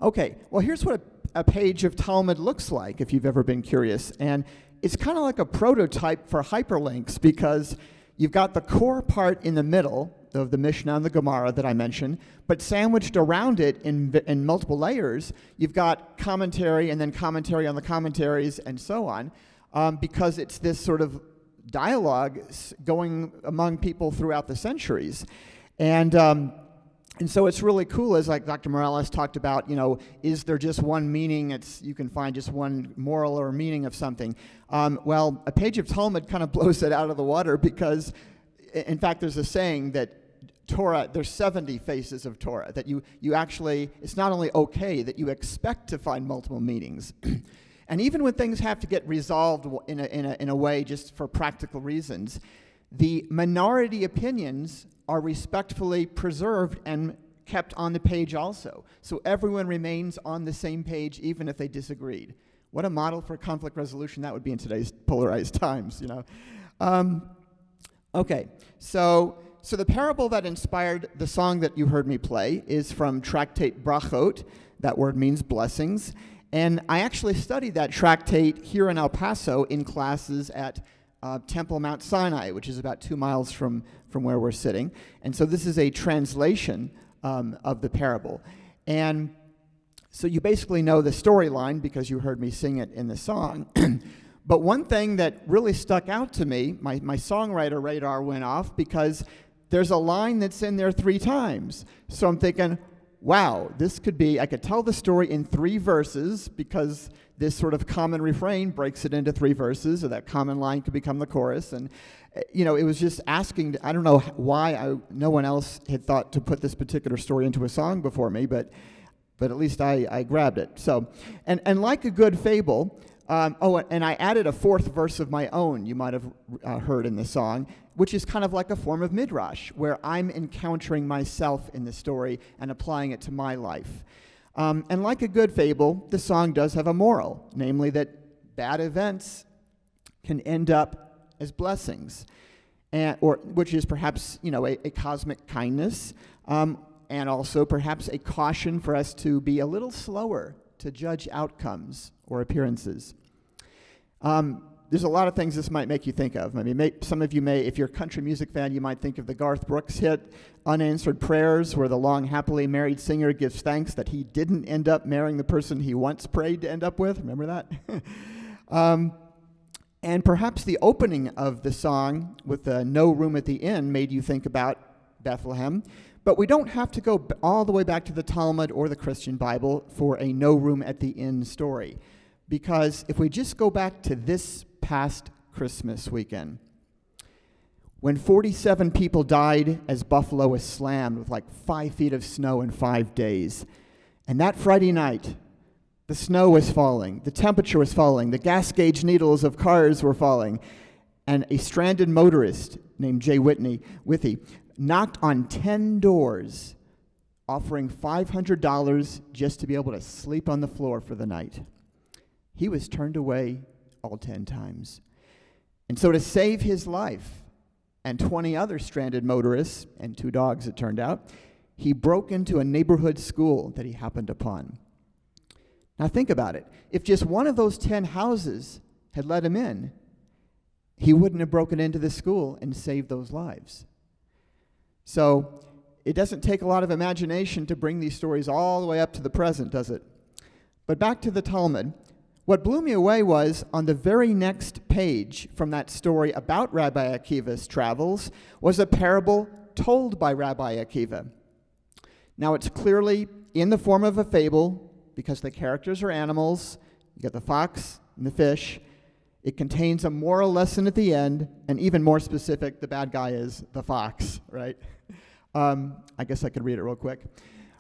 Okay, well, here's what a page of Talmud looks like, if you've ever been curious. And it's kind of like a prototype for hyperlinks, because you've got the core part in the middle of the Mishnah and the Gemara that I mentioned, but sandwiched around it in multiple layers, you've got commentary and then commentary on the commentaries and so on, because it's this sort of dialogue going among people throughout the centuries. And so it's really cool, as like Dr. Morales talked about, is there just one meaning? You can find just one moral or meaning of something. Well, a page of Talmud kind of blows it out of the water, because, in fact, there's a saying that Torah, there's 70 faces of Torah, that you actually, it's not only okay, that you expect to find multiple meanings. And even when things have to get resolved in a way just for practical reasons, the minority opinions are respectfully preserved and kept on the page also. So everyone remains on the same page, even if they disagreed. What a model for conflict resolution that would be in today's polarized times, Okay, so the parable that inspired the song that you heard me play is from Tractate Brachot. That word means blessings. And I actually studied that tractate here in El Paso in classes at Temple Mount Sinai, which is about 2 miles from where we're sitting. And so this is a translation of the parable. And so you basically know the storyline because you heard me sing it in the song. But one thing that really stuck out to me, my songwriter radar went off, because there's a line that's in there 3 times. So I'm thinking, wow, I could tell the story in 3 verses, because this sort of common refrain breaks it into 3 verses, or that common line could become the chorus. And, it was just asking, I don't know why no one else had thought to put this particular story into a song before me, but at least I grabbed it. So, and like a good fable, and I added a 4th verse of my own, you might have heard in the song, which is kind of like a form of Midrash, where I'm encountering myself in the story and applying it to my life. And like a good fable, the song does have a moral, namely that bad events can end up as blessings, which is perhaps a cosmic kindness, and also perhaps a caution for us to be a little slower to judge outcomes or appearances. There's a lot of things this might make you think of. I mean, some of you may, if you're a country music fan, you might think of the Garth Brooks hit, Unanswered Prayers, where the long happily married singer gives thanks that he didn't end up marrying the person he once prayed to end up with. Remember that? And perhaps the opening of the song with the no room at the inn made you think about Bethlehem. But we don't have to go all the way back to the Talmud or the Christian Bible for a no room at the inn story. Because if we just go back to this past Christmas weekend, when 47 people died as Buffalo was slammed with like 5 feet of snow in 5 days, and that Friday night, the snow was falling, the temperature was falling, the gas gauge needles of cars were falling, and a stranded motorist named Jay Whitney knocked on 10 doors, offering $500 just to be able to sleep on the floor for the night. He was turned away all 10 times. And so to save his life and 20 other stranded motorists, and 2 dogs it turned out, he broke into a neighborhood school that he happened upon. Now think about it. If just one of those 10 houses had let him in, he wouldn't have broken into the school and saved those lives. So it doesn't take a lot of imagination to bring these stories all the way up to the present, does it? But back to the Talmud. What blew me away was on the very next page from that story about Rabbi Akiva's travels was a parable told by Rabbi Akiva. Now it's clearly in the form of a fable because the characters are animals. You got the fox and the fish. It contains a moral lesson at the end, and even more specific, the bad guy is the fox, right? I guess I could read it real quick.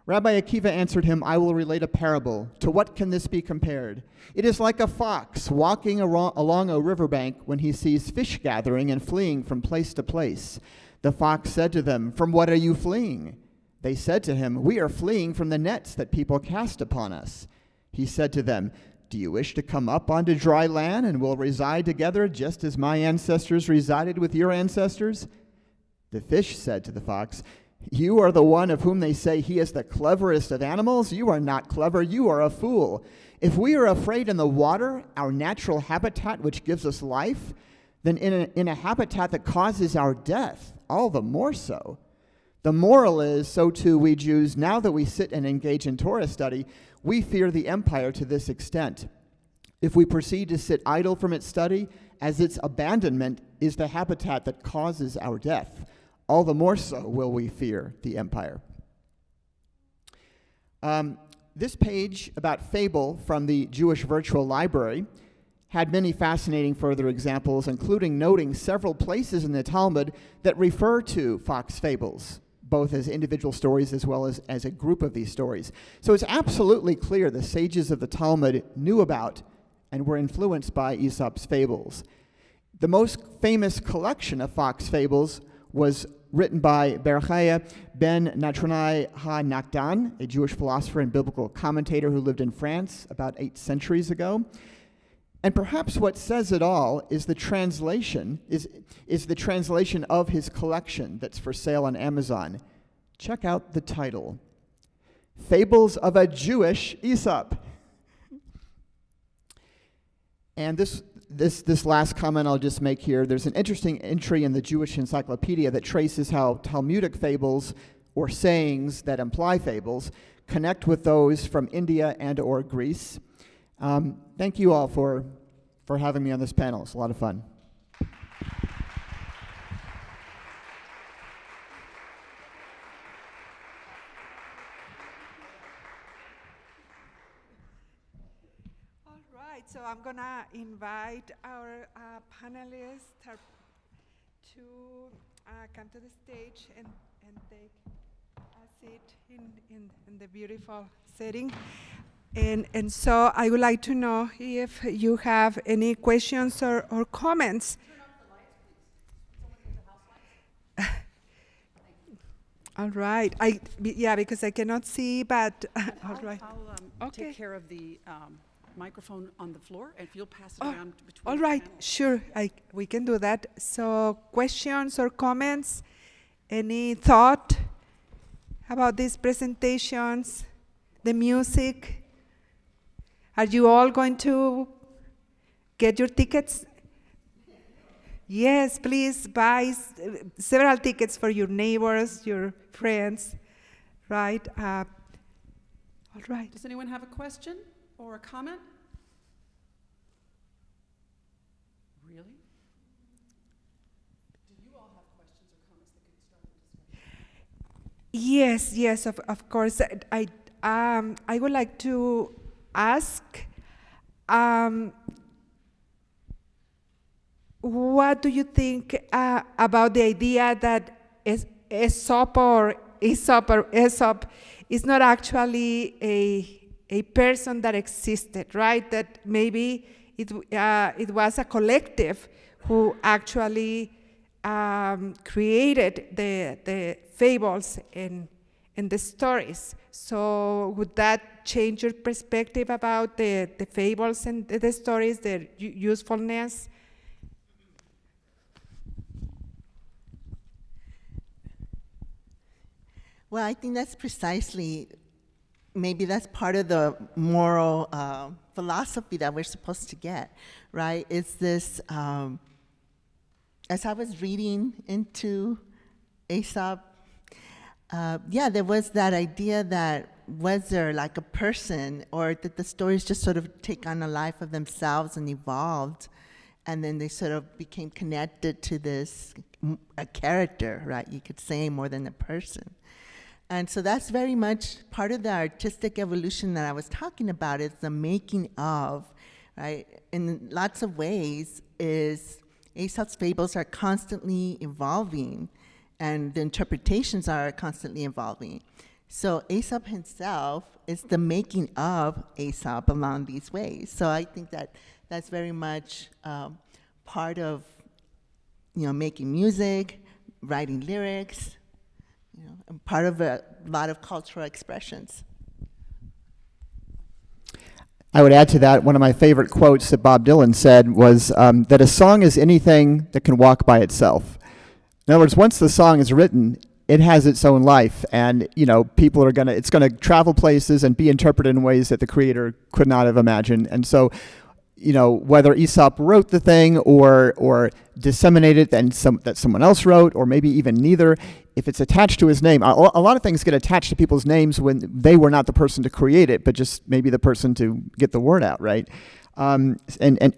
Rabbi Akiva answered him, I will relate a parable. To what can this be compared? It is like a fox walking along a riverbank when he sees fish gathering and fleeing from place to place. The fox said to them, from what are you fleeing? They said to him, we are fleeing from the nets that people cast upon us. He said to them, do you wish to come up onto dry land and will reside together just as my ancestors resided with your ancestors? The fish said to the fox, you are the one of whom they say he is the cleverest of animals. You are not clever, you are a fool. If we are afraid in the water, our natural habitat which gives us life, then in a habitat that causes our death, all the more so. The moral is, so too we Jews, now that we sit and engage in Torah study, we fear the empire to this extent. If we proceed to sit idle from its study, as its abandonment is the habitat that causes our death, all the more so will we fear the empire. This page about Fable from the Jewish Virtual Library had many fascinating further examples, including noting several places in the Talmud that refer to fox fables, both as individual stories as well as a group of these stories. So it's absolutely clear the sages of the Talmud knew about and were influenced by Aesop's fables. The most famous collection of fox fables was written by Berchaya ben Natronai ha-Nakdan, a Jewish philosopher and biblical commentator who lived in France about 8 centuries ago. And perhaps what says it all is the translation of his collection that's for sale on Amazon. Check out the title, Fables of a Jewish Aesop. And this last comment I'll just make here, there's an interesting entry in the Jewish Encyclopedia that traces how Talmudic fables, or sayings that imply fables, connect with those from India and or Greece. Thank you all for having me on this panel. It's a lot of fun. All right, so I'm gonna invite our panelists to come to the stage and take a seat in the beautiful setting. And so I would like to know if you have any questions or comments. Turn off the lights, please. Someone turn the house lights. All right. Because I cannot see, but all right. I'll Okay. take care of the microphone on the floor, and if you'll pass it Oh, around between all the right, panels. sure. We can do that. So questions or comments? Any thought about these presentations, the music? Are you all going to get your tickets? Yes, please buy several tickets for your neighbors, your friends, right? All right. Does anyone have a question or a comment? Really? Do you all have questions or comments that could start the discussion? Yes, of course. I would like to ask, what do you think about the idea that Aesop is not actually a person that existed, right? That maybe it was a collective who actually created the fables and the stories. So would that change your perspective about the fables and the stories, their usefulness? Well, I think that's precisely, maybe that's part of the moral philosophy that we're supposed to get, right? It's this, as I was reading into Aesop, there was that idea that was there like a person, or did the stories just sort of take on a life of themselves and evolved, and then they sort of became connected to this, a character, right? You could say more than a person. And so that's very much part of the artistic evolution that I was talking about, is the making of, right? In lots of ways, is Aesop's fables are constantly evolving, and the interpretations are constantly evolving. So Aesop himself is the making of Aesop along these ways. So I think that that's very much part of, making music, writing lyrics, and part of a lot of cultural expressions. I would add to that, one of my favorite quotes that Bob Dylan said was that a song is anything that can walk by itself. In other words, once the song is written, it has its own life, and people are it's gonna travel places and be interpreted in ways that the creator could not have imagined. And so, whether Aesop wrote the thing or disseminated and that someone else wrote, or maybe even neither, if it's attached to his name, a lot of things get attached to people's names when they were not the person to create it, but just maybe the person to get the word out, right? And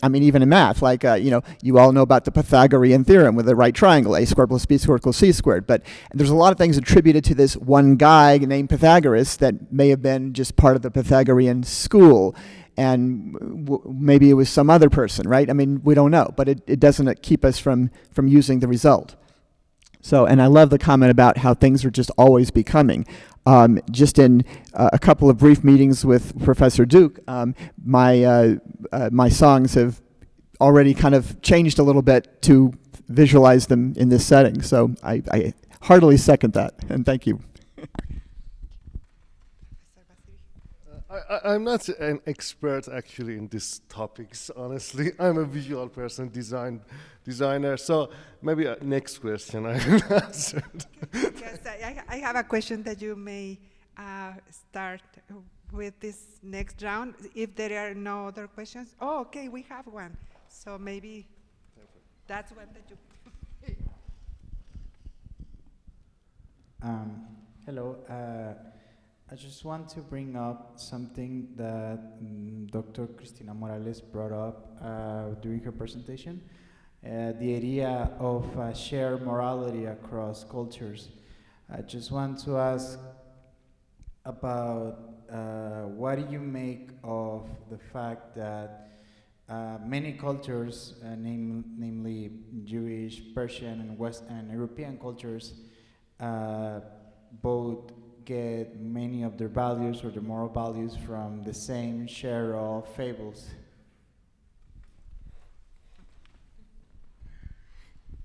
I mean, even in math, like, you all know about the Pythagorean theorem with the right triangle, a squared plus b squared equals c squared. But there's a lot of things attributed to this one guy named Pythagoras that may have been just part of the Pythagorean school. And maybe it was some other person, right? I mean, we don't know, but it doesn't keep us from using the result. So, and I love the comment about how things are just always becoming. Just in a couple of brief meetings with Professor Duke, my songs have already kind of changed a little bit to visualize them in this setting. So I heartily second that, and thank you. I'm not an expert actually in these topics, honestly. I'm a visual person, designer. So maybe next question I will answer. Yes, I have a question that you may start with this next round. If there are no other questions, okay, we have one. So maybe that's one that you. Hello. I just want to bring up something that Dr. Cristina Morales brought up during her presentation, the idea of shared morality across cultures. I just want to ask about what do you make of the fact that many cultures, namely Jewish, Persian, and West and European cultures, both get many of their values or their moral values from the same share of fables?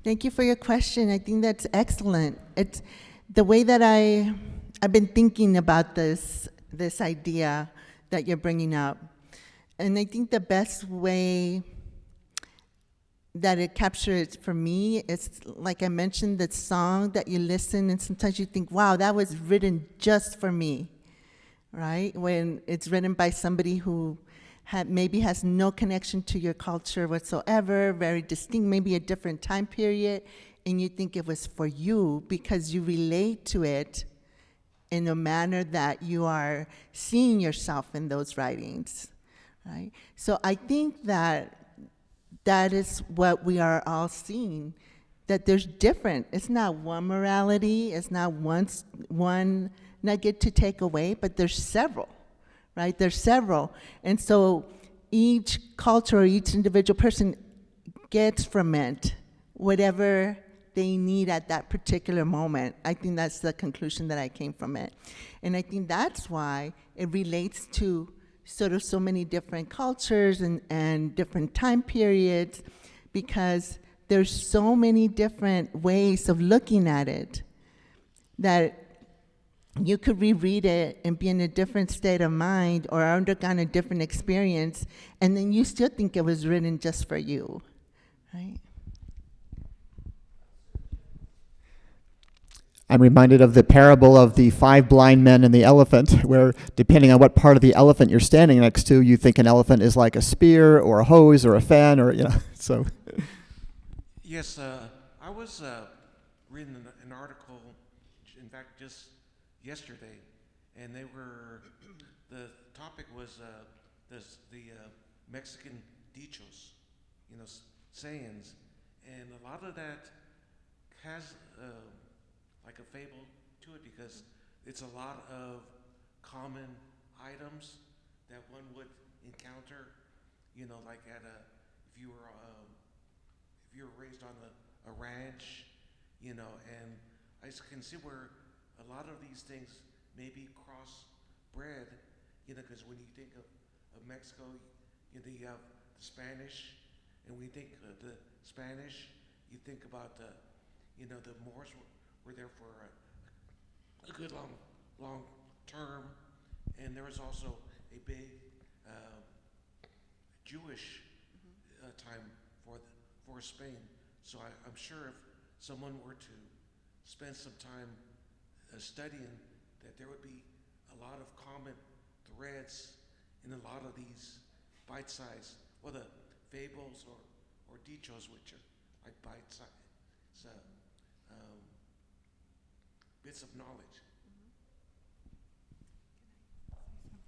Thank you for your question. I think that's excellent. It's the way that I've been thinking about this idea that you're bringing up. And I think the best way that it captures for me is, like I mentioned, the song that you listen and sometimes you think, wow, that was written just for me, right? When it's written by somebody who maybe has no connection to your culture whatsoever, very distinct, maybe a different time period, and you think it was for you because you relate to it in a manner that you are seeing yourself in those writings, right? So I think that is what we are all seeing that there's different. It's not one morality, it's not one nugget to take away, but there's several, right? There's several. And so each culture or each individual person gets from it whatever they need at that particular moment. I think that's the conclusion that I came from it. And I think that's why it relates to sort of so many different cultures and different time periods, because there's so many different ways of looking at it that you could reread it and be in a different state of mind or undergone a different experience, and then you still think it was written just for you, right? I'm reminded of the parable of the 5 blind men and the elephant, where depending on what part of the elephant you're standing next to, you think an elephant is like a spear or a hose or a fan, or, so. Yes, I was reading an article, in fact, just yesterday, and the topic was the Mexican dichos, sayings, and a lot of that has like a fable to it, because it's a lot of common items that one would encounter, like if you were raised on a ranch, and I can see where a lot of these things may be cross-bred, because when you think of Mexico, you have the Spanish, and when you think of the Spanish, you think about the Moors were there for a good long term, and there was also a big Jewish time for Spain. So I'm sure if someone were to spend some time studying, that there would be a lot of common threads in a lot of these bite-sized, the fables or dichos, which are like bite-sized bits of knowledge.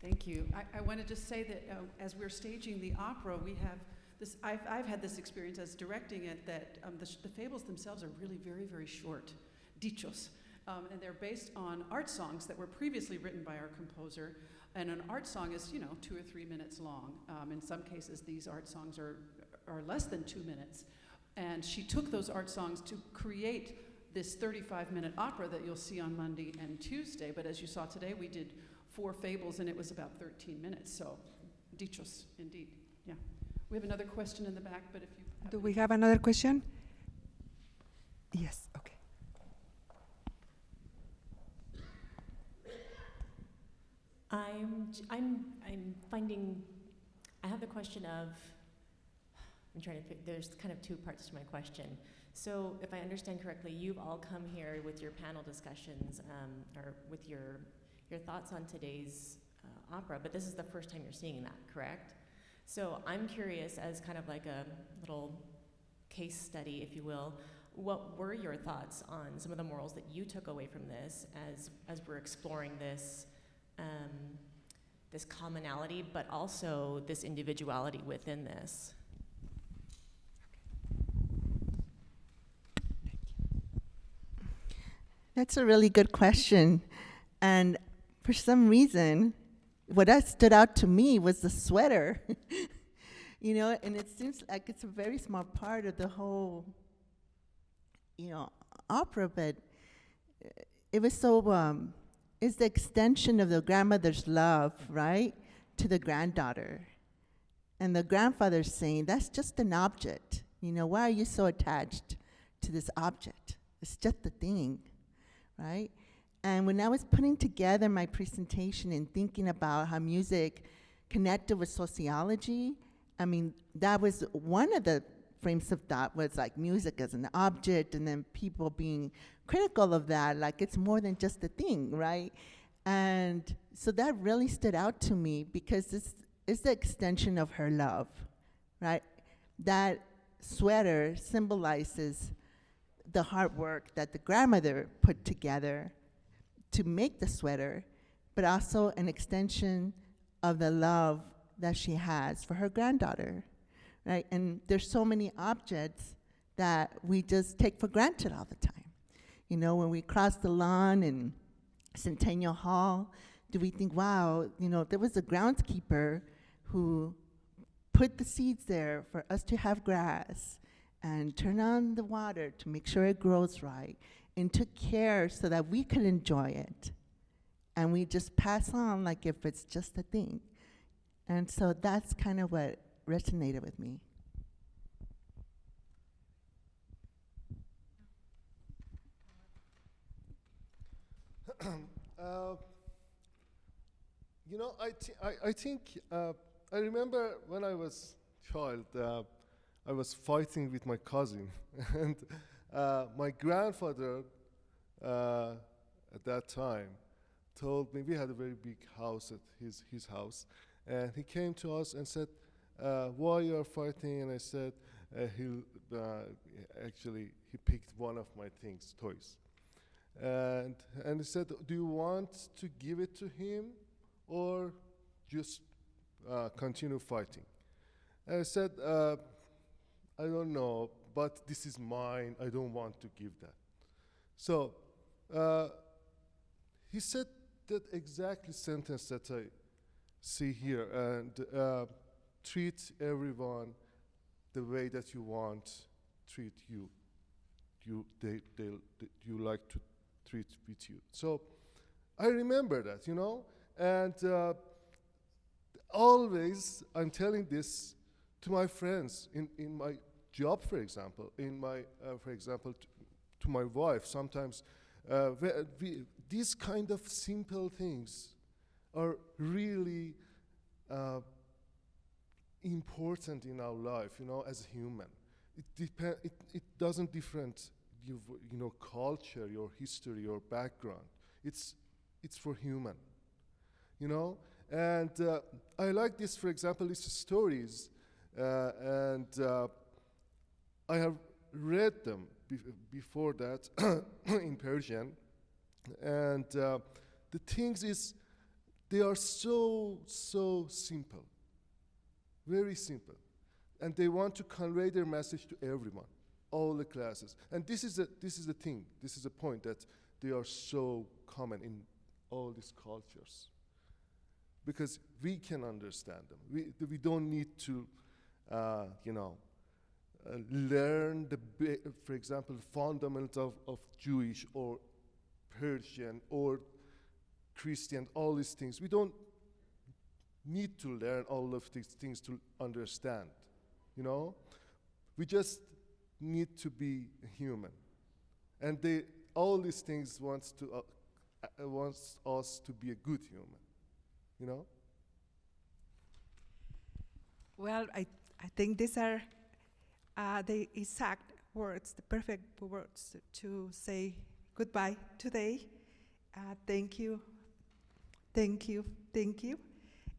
Thank you. I want to just say that as we're staging the opera, we have this. I've had this experience as directing it, that the fables themselves are really very, very short, dichos, and they're based on art songs that were previously written by our composer. And an art song is, 2 or 3 minutes long. In some cases, these art songs are less than 2 minutes. And she took those art songs to create this 35-minute opera that you'll see on Monday and Tuesday. But as you saw today, we did 4 fables, and it was about 13 minutes. So, dichos, indeed. Yeah. We have another question in the back, but if you have Do we have another question? Yes, okay. I'm finding, I have the question of, I'm trying to pick, there's kind of 2 parts to my question. So if I understand correctly, you've all come here with your panel discussions, or with your thoughts on today's opera, but this is the first time you're seeing that, correct? So I'm curious, as kind of like a little case study, if you will, what were your thoughts on some of the morals that you took away from this as we're exploring this this commonality, but also this individuality within this? That's a really good question. And for some reason, what stood out to me was the sweater. And it seems like it's a very small part of the whole, opera, but it was so, it's the extension of the grandmother's love, right, to the granddaughter. And the grandfather's saying, that's just an object. Why are you so attached to this object? It's just a thing, right? And when I was putting together my presentation and thinking about how music connected with sociology, that was one of the frames of thought, was like music as an object, and then people being critical of that, like it's more than just a thing, right? And so that really stood out to me, because this is the extension of her love, right? That sweater symbolizes the hard work that the grandmother put together to make the sweater, but also an extension of the love that she has for her granddaughter, right? And there's so many objects that we just take for granted all the time. You know, when we cross the lawn in Centennial Hall, do we think, wow, you know, there was a groundskeeper who put the seeds there for us to have grass and turn on the water to make sure it grows right and took care so that we could enjoy it. And we just pass on like if it's just a thing. And so that's kind of what resonated with me. You know, I think I remember when I was child, I was fighting with my cousin, and my grandfather at that time told me, we had a very big house at his house, and he came to us and said, why you are fighting? And I said, actually he picked one of my things, toys. And he said, do you want to give it to him or just continue fighting? And I said, I don't know, but this is mine. I don't want to give that. So he said that exactly sentence that I see here, and treat everyone the way that you want treat you. You like to treat with you. So I remember that, you know, and always I'm telling this to my friends in my job, for example, to my wife. Sometimes these kind of simple things are really important in our life, you know, as a human. It doesn't different, you know, culture, your history, your background. It's for human, you know. And I like this, for example, these stories, and I have read them before that in Persian. And the things is, they are so simple, very simple. And they want to convey their message to everyone, all the classes. And this is the thing, this is a point, that they are so common in all these cultures. Because we can understand them. We don't need to, you know, learn for example, fundamentals of Jewish or Persian or Christian, all these things. We don't need to learn all of these things to understand, you know? We just need to be human. And all these things wants us to be a good human, you know? Well, I think these are the exact words, the perfect words to say goodbye today. Thank you.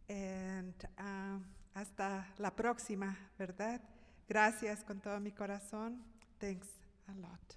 And hasta la próxima, ¿verdad? Gracias con todo mi corazón. Thanks a lot.